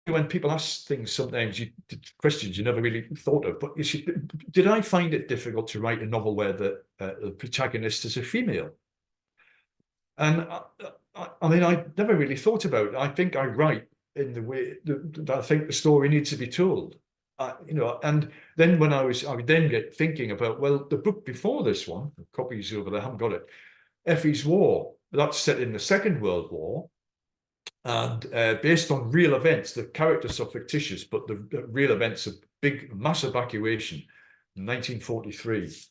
when people ask things. Sometimes questions you never really thought of. But did I find it difficult to write a novel where the protagonist is a female? And I mean, I never really thought about it. I think I write in the way that I think the story needs to be told. You know, and then I would then get thinking about, well, the book before this one, copies over there, I haven't got it, Effie's War, that's set in the Second World War, and based on real events. The characters are fictitious, but the real events of big mass evacuation in 1943.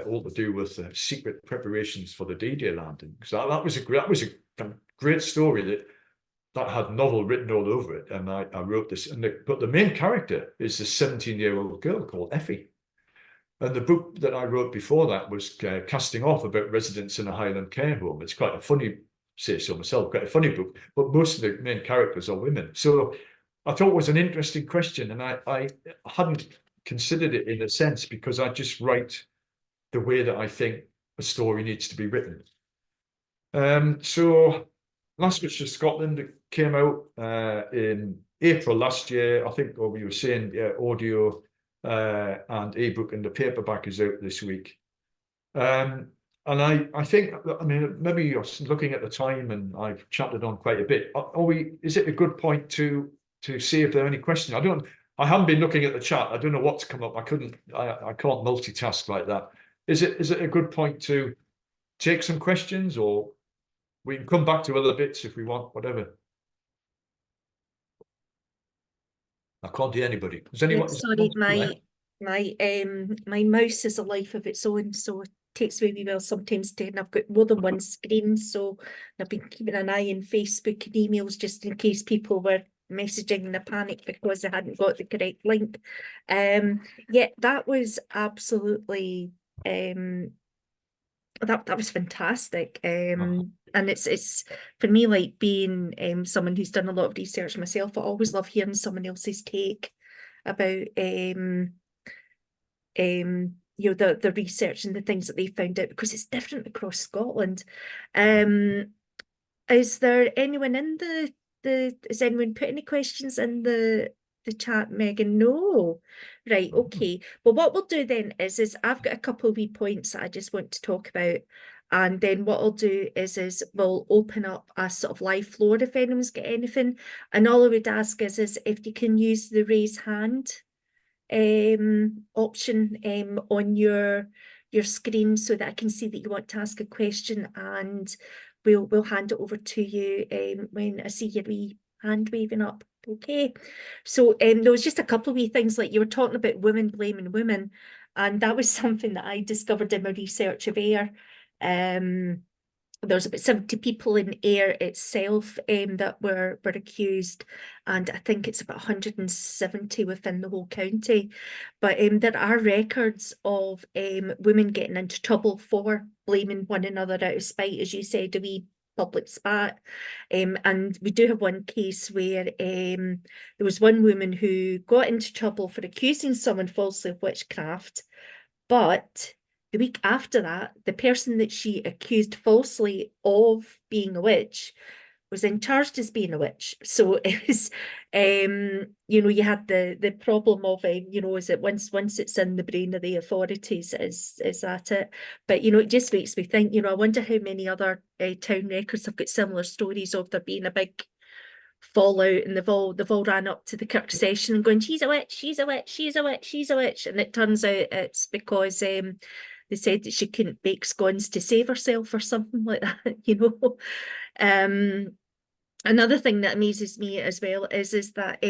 All to do with secret preparations for the D-Day landing. So that was a great story that had novel written all over it, and I wrote this. But the main character is this 17-year-old girl called Effie. And the book that I wrote before that was Casting Off, about residents in a Highland care home. It's quite a funny, say so myself, quite a funny book, but most of the main characters are women. So I thought it was an interesting question, and I hadn't considered it in a sense, because I just write the way that I think a story needs to be written. So Last Witch of Scotland came out in April last year. I think, or we were saying, audio and ebook, and the paperback is out this week. And I think, I mean, maybe you're looking at the time, and I've chatted on quite a bit. Is it a good point to see if there are any questions? I haven't been looking at the chat. I don't know what's come up. I can't multitask like that. Is it a good point to take some questions, or we can come back to other bits if we want, whatever? I can't hear anybody. Is anyone? Sorry, my mouse is a life of its own, so it takes me a wee while sometimes and I've got more than one screen, so I've been keeping an eye on Facebook and emails just in case people were messaging in a panic because they hadn't got the correct link. Yeah, that was absolutely that was fantastic. And it's for me, like being someone who's done a lot of research myself, I always love hearing someone else's take about you know, the research and the things that they found out, because it's different across Scotland. Is there anyone in has anyone put any questions in the chat, Megan? No. Right, okay. Well, what we'll do then is I've got a couple of wee points that I just want to talk about. And then what I'll do is we'll open up a sort of live floor if anyone's got anything. And all I would ask is if you can use the raise hand option on your screen, so that I can see that you want to ask a question, and we'll hand it over to you when I see your wee hand waving up. Okay, so there was just a couple of wee things, like you were talking about women blaming women, and that was something that I discovered in my research of Ayr. There's about 70 people in Ayr itself that were accused, and I think it's about 170 within the whole county. But there are records of women getting into trouble for blaming one another out of spite, as you said, a wee public spat. And we do have one case where there was one woman who got into trouble for accusing someone falsely of witchcraft, but the week after that, the person that she accused falsely of being a witch was then charged as being a witch. So it was, you know, you had the problem of, you know, is it once it's in the brain of the authorities, is that it? But you know, it just makes me think, you know, I wonder how many other town records have got similar stories of there being a big fallout, and they've all ran up to the Kirk session and going, she's a witch, she's a witch, she's a witch, she's a witch. And it turns out it's because they said that she couldn't bake scones to save herself or something like that, you know. Another thing that amazes me as well is that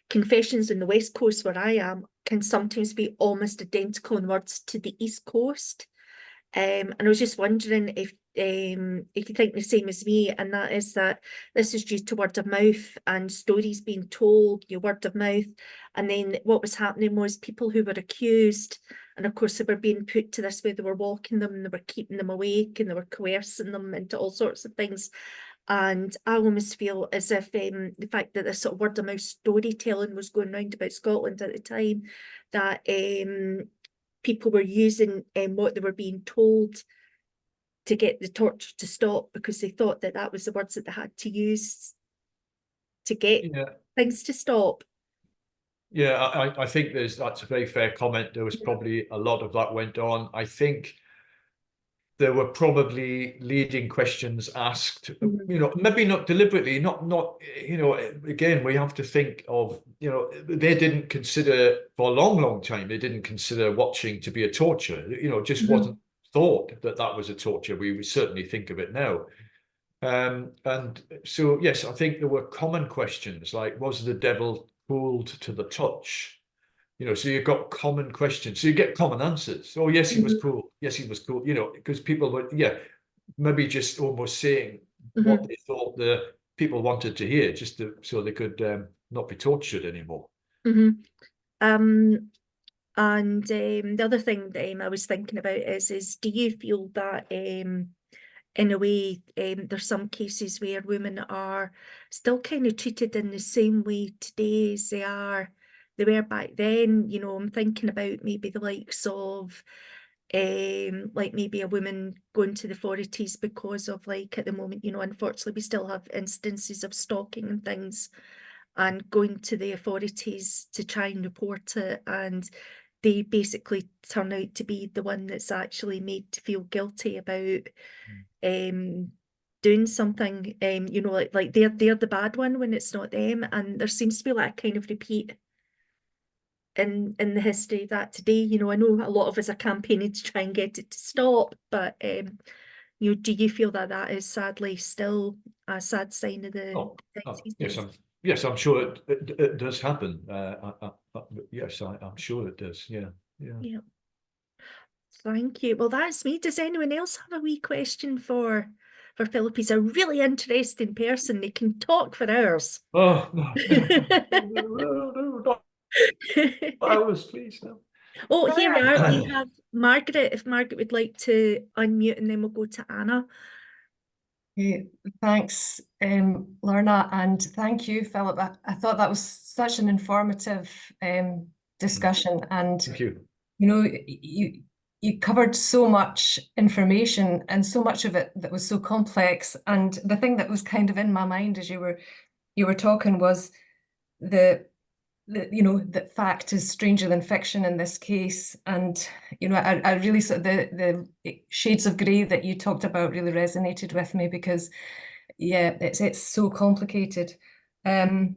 confessions in the West Coast where I am can sometimes be almost identical in words to the East Coast. And I was just wondering if you think the same as me, and that is that this is due to word of mouth and stories being told, your word of mouth. And then what was happening was people who were accused, and of course they were being put to this way, they were walking them and they were keeping them awake and they were coercing them into all sorts of things. And I almost feel as if the fact that this sort of word of mouth storytelling was going round about Scotland at the time, that people were using what they were being told to get the torture to stop, because they thought that that was the words that they had to use to get things to stop. Yeah, I think that's a very fair comment. There was probably a lot of that went on. I think there were probably leading questions asked, you know, maybe not deliberately, not, you know, again, we have to think of, you know, they didn't consider for a long time, they didn't consider watching to be a torture, you know, just wasn't thought that that was a torture. We would certainly think of it now. And so, yes, I think there were common questions like, was the devil cooled to the touch? You know, so you've got common questions. So you get common answers. Oh, yes, he was cool. Yes, he was cool. You know, because people were, maybe just almost saying what they thought the people wanted to hear, just so they could not be tortured anymore. And the other thing that I was thinking about is do you feel that in a way, there's some cases where women are still kind of treated in the same way today as they were back then? You know, I'm thinking about maybe the likes of like maybe a woman going to the authorities because of, like, at the moment, you know, unfortunately we still have instances of stalking and things, and going to the authorities to try and report it, and they basically turn out to be the one that's actually made to feel guilty about doing something, you know, like they're the bad one when it's not them. And there seems to be like a kind of repeat in the history of that today. You know, I know a lot of us are campaigning to try and get it to stop, but you know, do you feel that that is sadly still a sad sign of the times these days? Yes, I'm sure it does happen. Yes, I'm sure it does. Yeah. Thank you. Well, that's me. Does anyone else have a wee question for Philip? He's a really interesting person. They can talk for hours. Oh, no, not hours, please. No. Oh, here we are. We have Margaret. If Margaret would like to unmute, and then we'll go to Anna. Thanks, Lorna, and thank you, Philip. I thought that was such an informative discussion, and thank you. You know, you covered so much information, and so much of it that was so complex. And the thing that was kind of in my mind as you were talking was the you know, that fact is stranger than fiction in this case. And you know, I really sort of the shades of grey that you talked about really resonated with me, because it's so complicated. And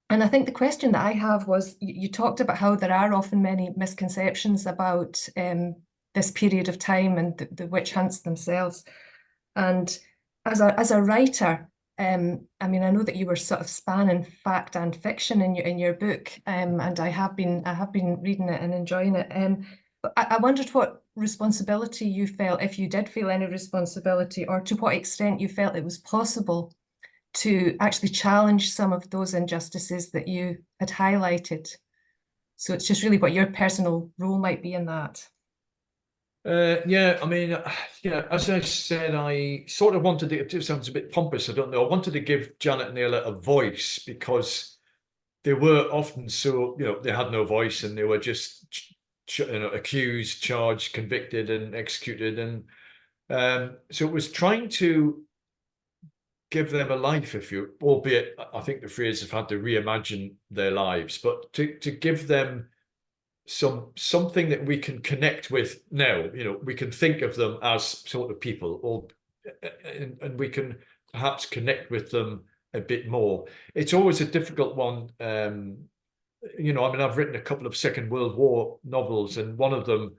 I think the question that I have was, you talked about how there are often many misconceptions about this period of time and the witch hunts themselves. And as a writer, I mean, I know that you were sort of spanning fact and fiction in your book, and I have been reading it and enjoying it. But I wondered what responsibility you felt, if you did feel any responsibility, or to what extent you felt it was possible to actually challenge some of those injustices that you had highlighted. So it's just really what your personal role might be in that. Yeah, I mean, as I said, I sort of wanted to, it sounds a bit pompous, I don't know, I wanted to give Janet and Neil a voice, because they were often so, you know, they had no voice, and they were just, you know, accused, charged, convicted, and executed. And so it was trying to give them a life, if you, albeit I think the phrase have had to reimagine their lives, but to give them something that we can connect with now. You know, we can think of them as sort of people, or and we can perhaps connect with them a bit more. It's always a difficult one. You know, I mean, I've written a couple of Second World War novels, and one of them,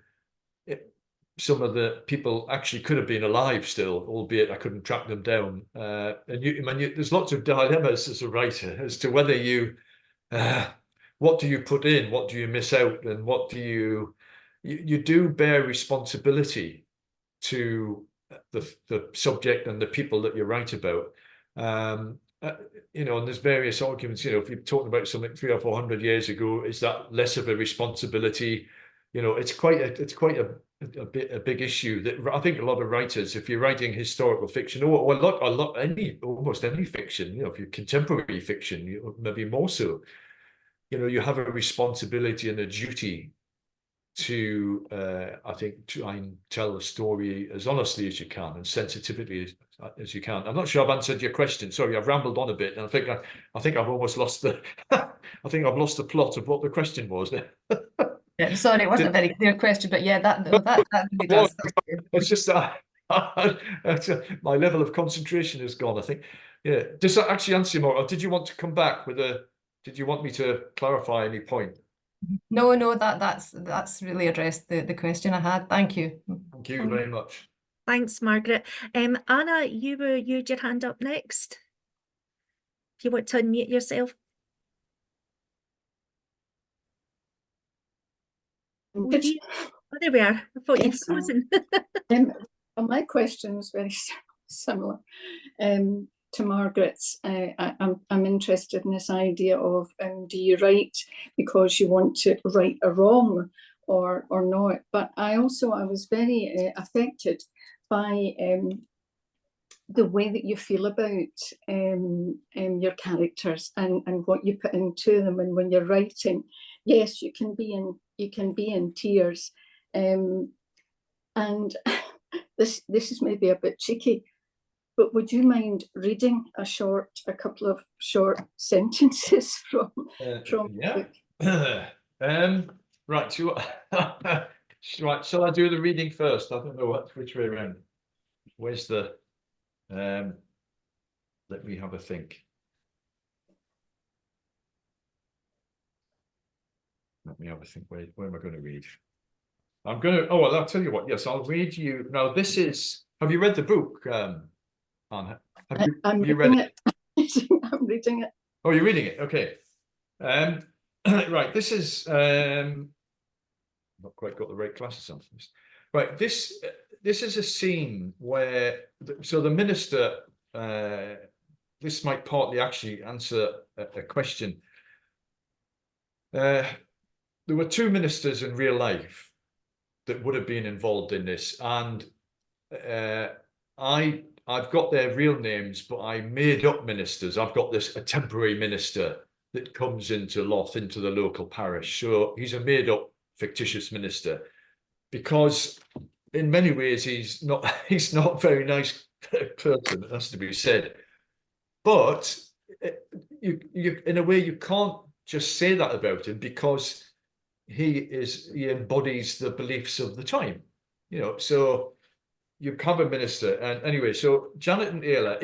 some of the people actually could have been alive still, albeit I couldn't track them down. And there's lots of dilemmas as a writer as to whether you, what do you put in, what do you miss out, and what do you do bear responsibility to the subject and the people that you write about. You know, and there's various arguments. You know, if you're talking about something 300 or 400 years ago, is that less of a responsibility? You know, it's quite a big issue that I think a lot of writers, if you're writing historical fiction, or almost any fiction, you know, if you're contemporary fiction, maybe more so, you know, you have a responsibility and a duty to, I think, try and tell the story as honestly as you can and sensitively as you can. I'm not sure I've answered your question. Sorry, I've rambled on a bit, and I think I've almost lost the I think I've lost the plot of what the question was. Yeah, sorry, it wasn't a very clear question, but yeah, that really does. Thank you. It's just that my level of concentration is gone, I think. Yeah. Does that actually answer more? Or did you want to come back with did you want me to clarify any point? No, that's really addressed the question I had. Thank you. Thank you very much. Thanks, Margaret. Anna, you had your hand up next. Do you want to unmute yourself? Oh, there we are. I thought you'd frozen. Well, my question is very similar to Margaret's. I'm interested in this idea of do you write because you want to right a wrong or not? But I was very affected by the way that you feel about your characters and what you put into them, and when you're writing, yes, you can be in tears, and this is maybe a bit cheeky, but would you mind reading a couple of short sentences from yeah. The book? Right. Right. Shall I do the reading first? I don't know which way around. Where's the? Let me have a think. Let me have a think. Where am I going to read? I'm going to. Oh, well, I'll tell you what. Yes, I'll read you. Now, this is. Have you read the book, Anna? I'm reading it. I'm reading it. Oh, you're reading it. Okay. Right. This is. Not quite got the right glasses on. Right. This is a scene where. So the minister. This might partly actually answer a question. There were two ministers in real life that would have been involved in this, and I've got their real names, but I made up ministers. I've got a temporary minister that comes into Loth, into the local parish. So he's a made up fictitious minister, because in many ways he's not a very nice person, it has to be said. But you in a way you can't just say that about him, because he embodies the beliefs of the time, you know. So you have a minister, and anyway, so Janet and Ayla,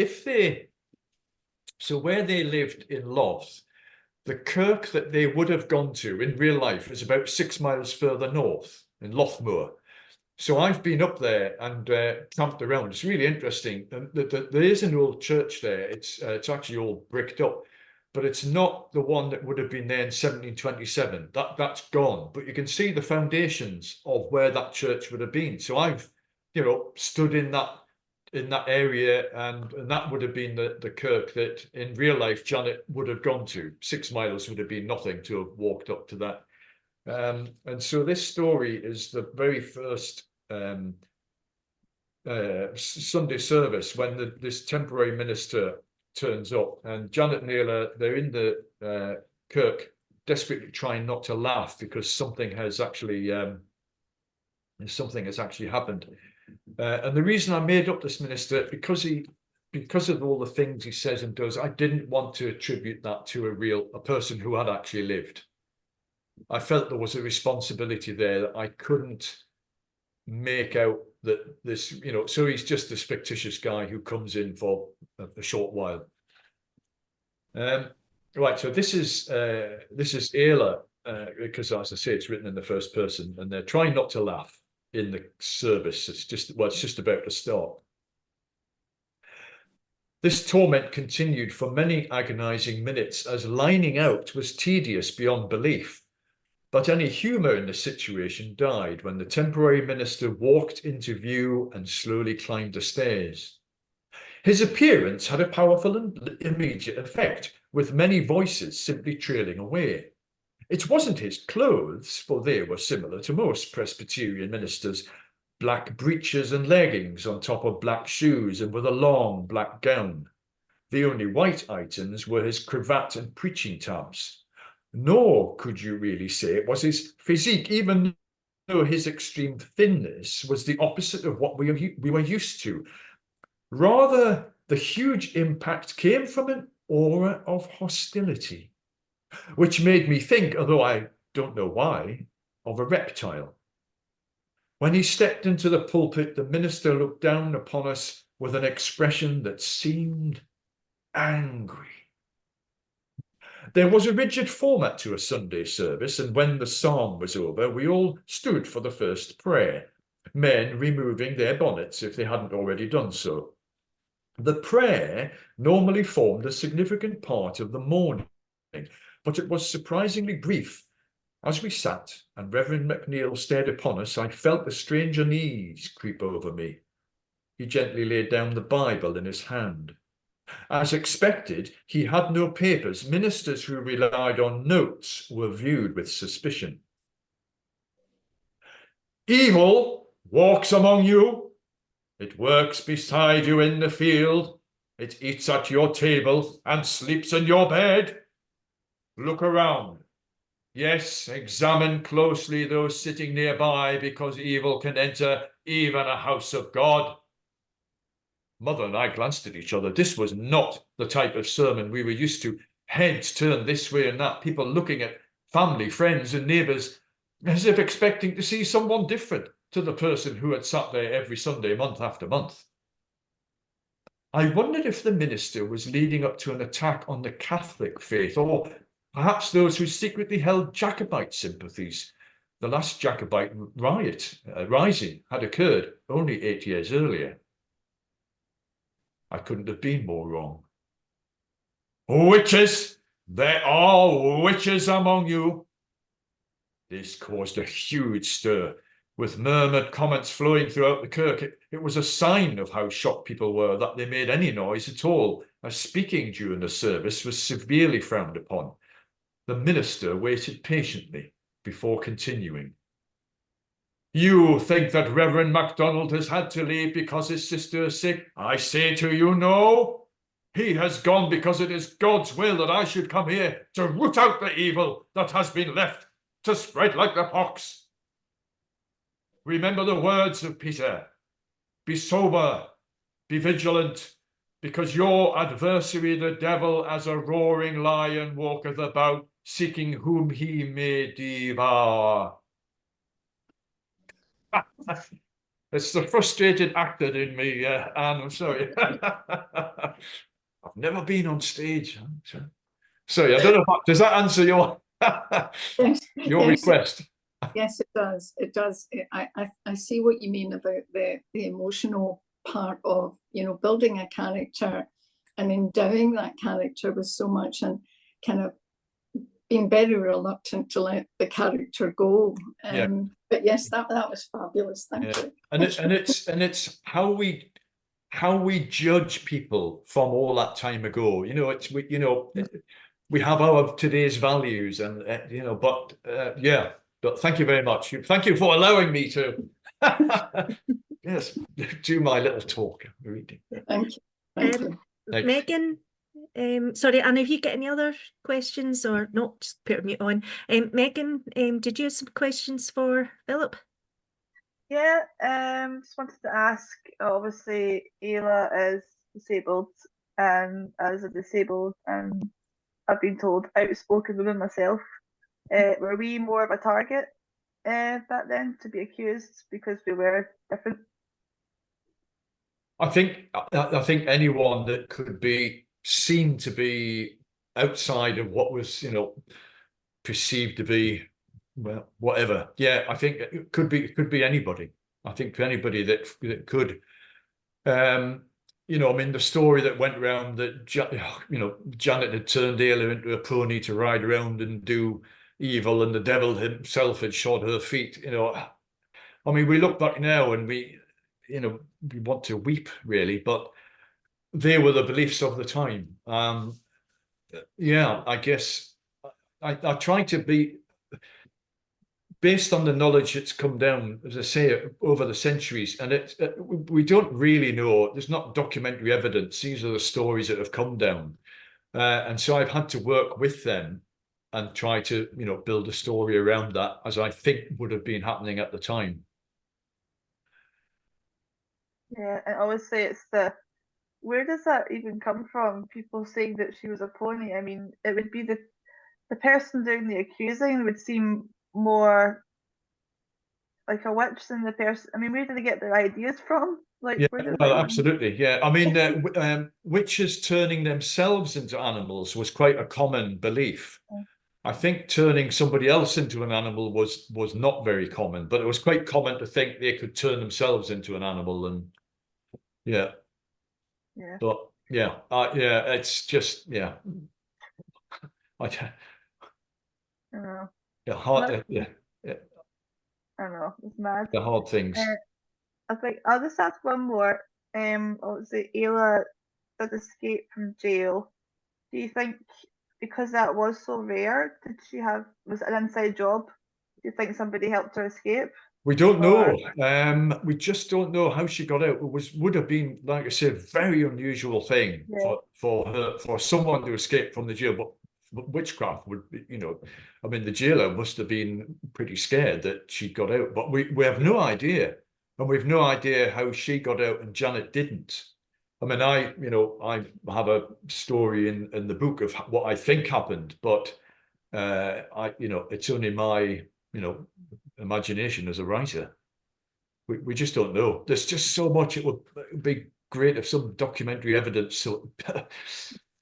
where they lived in Loth, the kirk that they would have gone to in real life is about 6 miles further north in Lothmoor. So I've been up there and tramped around. It's really interesting. There is an old church there. It's actually all bricked up, but it's not the one that would have been there in 1727. That's gone. But you can see the foundations of where that church would have been. So I've, you know, stood in that area, and that would have been the kirk that in real life Janet would have gone to. 6 miles would have been nothing to have walked up to that. And so this story is the very first Sunday service when this temporary minister turns up, and Janet and Ayla, they're in the kirk, desperately trying not to laugh because something has actually happened. And the reason I made up this minister, because because of all the things he says and does, I didn't want to attribute that to a person who had actually lived. I felt there was a responsibility there that I couldn't make out that this, you know, so he's just this fictitious guy who comes in for a short while. Right, so this is Ayla, because as I say, it's written in the first person, and they're trying not to laugh in the service. It's just about to start. This torment continued for many agonizing minutes, as lining out was tedious beyond belief. But any humour in the situation died when the temporary minister walked into view and slowly climbed the stairs. His appearance had a powerful and immediate effect, with many voices simply trailing away. It wasn't his clothes, for they were similar to most Presbyterian ministers, black breeches and leggings on top of black shoes and with a long black gown. The only white items were his cravat and preaching tabs. Nor could you really say it was his physique, even though his extreme thinness was the opposite of what we were used to. Rather, the huge impact came from an aura of hostility, which made me think, although I don't know why, of a reptile. When he stepped into the pulpit, the minister looked down upon us with an expression that seemed angry. There was a rigid format to a Sunday service, and when the psalm was over, we all stood for the first prayer, men removing their bonnets if they hadn't already done so. The prayer normally formed a significant part of the morning, but it was surprisingly brief. As we sat and Reverend McNeill stared upon us, I felt a strange unease creep over me. He gently laid down the Bible in his hand. As expected, he had no papers. Ministers who relied on notes were viewed with suspicion. Evil walks among you. It works beside you in the field. It eats at your table and sleeps in your bed. Look around. Yes, examine closely those sitting nearby, because evil can enter even a house of God. Mother and I glanced at each other. This was not the type of sermon we were used to. Heads turned this way and that, people looking at family, friends and neighbours as if expecting to see someone different to the person who had sat there every Sunday, month after month. I wondered if the minister was leading up to an attack on the Catholic faith, or perhaps those who secretly held Jacobite sympathies. The last Jacobite rising had occurred only 8 years earlier. I couldn't have been more wrong. Witches! There are witches among you. This caused a huge stir, with murmured comments flowing throughout the kirk. It was a sign of how shocked people were that they made any noise at all, as speaking during the service was severely frowned upon. The minister waited patiently before continuing. You think that Reverend MacDonald has had to leave because his sister is sick? I say to you, no. He has gone because it is God's will that I should come here to root out the evil that has been left to spread like the pox. Remember the words of Peter. Be sober, be vigilant, because your adversary, the devil, as a roaring lion, walketh about, seeking whom he may devour. It's the frustrated actor in me, Anne, I'm sorry. I've never been on stage. Sorry, I don't know. Does that answer your Yes, your yes, request? yes, it does. It does. I see what you mean about the emotional part of, you know, building a character and endowing that character with so much, and kind of being very reluctant to let the character go. Yeah. But yes, that was fabulous. Thank you. And it's how we judge people from all that time ago. You know, we have our today's values, and you know, but yeah. But thank you very much. Thank you for allowing me to yes, do my little talk. Reading. Thank you. Thank you. Megan, sorry, Anna, have you got any other questions or not? Just put a mute on. Megan, did you have some questions for Philip? Yeah, just wanted to ask, obviously Ayla is disabled, as a disabled, I've been told, outspoken woman myself. Were we more of a target back then to be accused because we were different? I think anyone that could be seen to be outside of what was, perceived to be, well, whatever. Yeah, I think it could be anybody. I think anybody that could. I mean, the story that went around that Janet had turned Ayla into a pony to ride around and do evil, and the devil himself had shod her feet. I mean, we look back now and we want to weep, really, but they were the beliefs of the time. Yeah, I guess I try to be, based on the knowledge that's come down, as I say, over the centuries, and we don't really know. There's not documentary evidence. These are the stories that have come down, and so I've had to work with them and try to, build a story around that, as I think would have been happening at the time. Yeah, and obviously it's where does that even come from? People saying that she was a pony. I mean, it would be the person doing the accusing would seem more like a witch than the person. I mean, where do they get their ideas from? Like, Yeah, where does well, that even... absolutely. Yeah, I mean, witches turning themselves into animals was quite a common belief. I think turning somebody else into an animal was not very common, but it was quite common to think they could turn themselves into an animal, and yeah. But yeah, it's just I don't know. hard, I don't know. It's mad. the hard things. I think I'll just ask one more. Obviously, Ayla did escape from jail. Do you think because that was so rare, was it an inside job? Do you think somebody helped her escape? We don't know. We just don't know how she got out. It would have been, like I said, very unusual thing for someone to escape from the jail. But witchcraft would be, I mean, the jailer must have been pretty scared that she got out. But we have no idea, and we've no idea how she got out and Janet didn't. I mean, I have a story in the book of what I think happened, but it's only my imagination as a writer. We just don't know. There's just so much. It would be great if some documentary evidence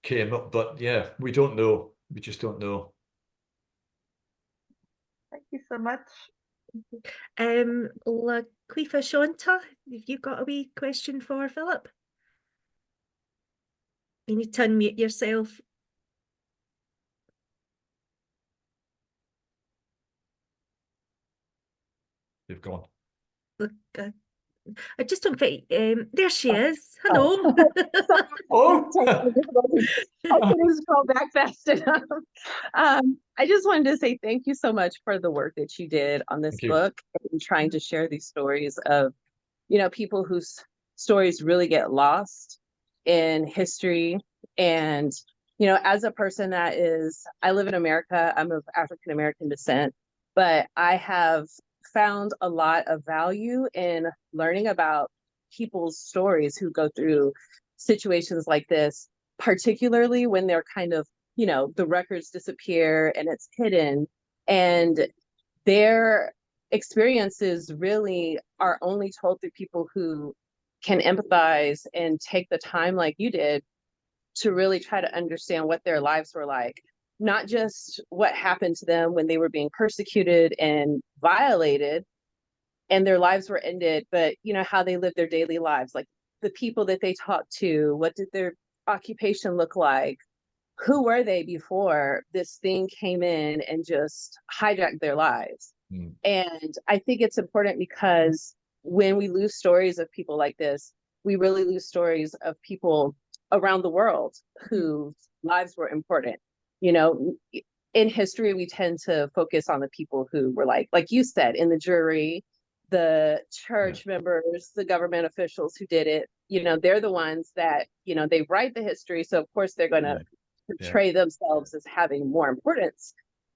came up, but yeah, we don't know. We just don't know. Thank you so much. Laquifa Shonta, have you got a wee question for Philip? You need to unmute yourself. They've gone. Look, I just don't think. There she is. Hello. Oh, I couldn't scroll back fast enough. I just wanted to say thank you so much for the work that you did on this book and trying to share these stories of, people whose stories really get lost in history. And, as a person I live in America, I'm of African American descent, but I have found a lot of value in learning about people's stories who go through situations like this, particularly when they're kind of, the records disappear and it's hidden, and their experiences really are only told through people who can empathize and take the time like you did to really try to understand what their lives were like. Not just what happened to them when they were being persecuted and violated and their lives were ended, but how they lived their daily lives, like the people that they talked to, what did their occupation look like, who were they before this thing came in and just hijacked their lives. And I think it's important because when we lose stories of people like this, we really lose stories of people around the world whose lives were important. In history, we tend to focus on the people who were like you said, in the jury, the church members, the government officials who did it. They're the ones that, they write the history. So of course they're going to portray themselves as having more importance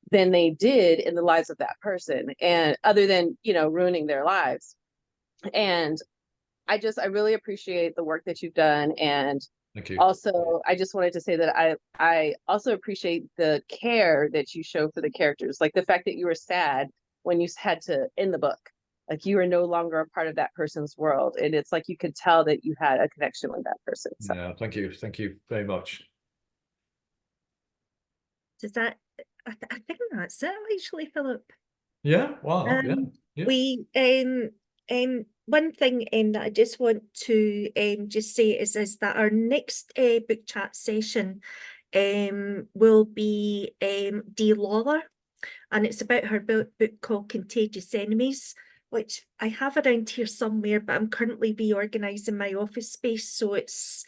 than they did in the lives of that person. And other than, ruining their lives. And I really appreciate the work that you've done. And Thank you. also, I just wanted to say that I also appreciate the care that you show for the characters, like the fact that you were sad when you had to end the book, like you were no longer a part of that person's world, and it's like you could tell that you had a connection with that person. So. Yeah, thank you very much. Does that? I think that's it, actually, Philip. Yeah, wow, yeah. We one thing that I just want to just say is that our next book chat session will be Dee Lawler, and it's about her book called Contagious Enemies, which I have around here somewhere, but I'm currently reorganizing my office space, so it's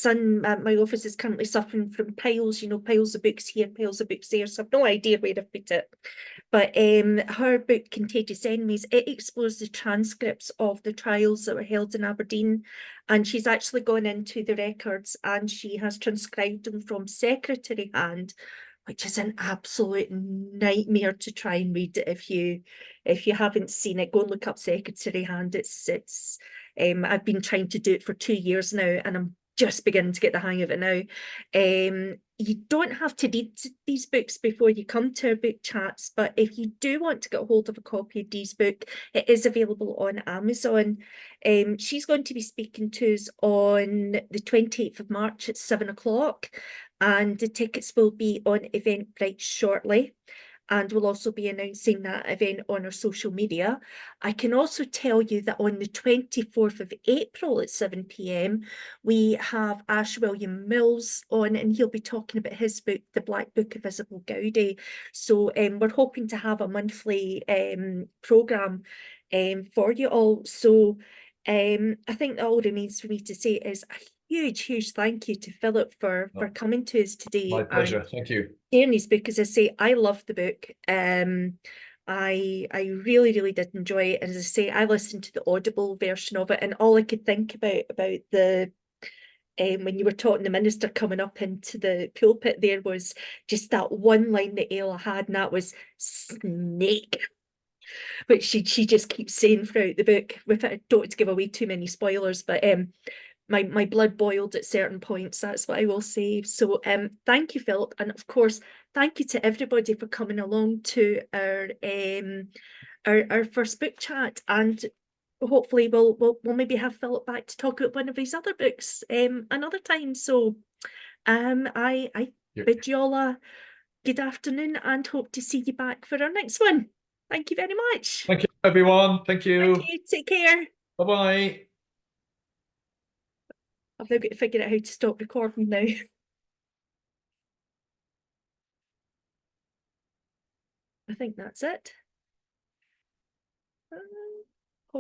in my office is currently suffering from piles, piles of books here, piles of books there, so I've no idea where I've put it. But her book Contagious Enemies, it explores the transcripts of the trials that were held in Aberdeen, and she's actually gone into the records and she has transcribed them from secretary hand, which is an absolute nightmare to try and read. If you haven't seen it, go and look up secretary hand. It's I've been trying to do it for 2 years now, and I'm just beginning to get the hang of it now. You don't have to read these books before you come to our book chats, but if you do want to get a hold of a copy of Dee's book, it is available on Amazon. She's going to be speaking to us on the 28th of March at 7 o'clock, and the tickets will be on Eventbrite shortly. And we'll also be announcing that event on our social media. I can also tell you that on the 24th of April at 7 p.m, we have Ash William Mills on, and he'll be talking about his book, The Black Book of Isabel Gowdy. So we're hoping to have a monthly programme for you all. So I think all remains for me to say is a huge thank you to Philip for coming to us today. My pleasure. Thank you. Sharing his book. As I say, I love the book. I really did enjoy it. And as I say, I listened to the Audible version of it, and all I could think about the when you were talking the minister coming up into the pulpit there was just that one line that Ella had, and that was snake, which she just keeps saying throughout the book. With it, I don't want to give away too many spoilers, but my blood boiled at certain points, that's what I will say. So thank you, Philip, and of course thank you to everybody for coming along to our first book chat, and hopefully we'll maybe have Philip back to talk about one of his other books another time. So I bid you all a good afternoon and hope to see you back for our next one. Thank you very much. Thank you, everyone. Thank you. Thank you. Take care. Bye-bye. I've now got to figure out how to stop recording now. I think that's it.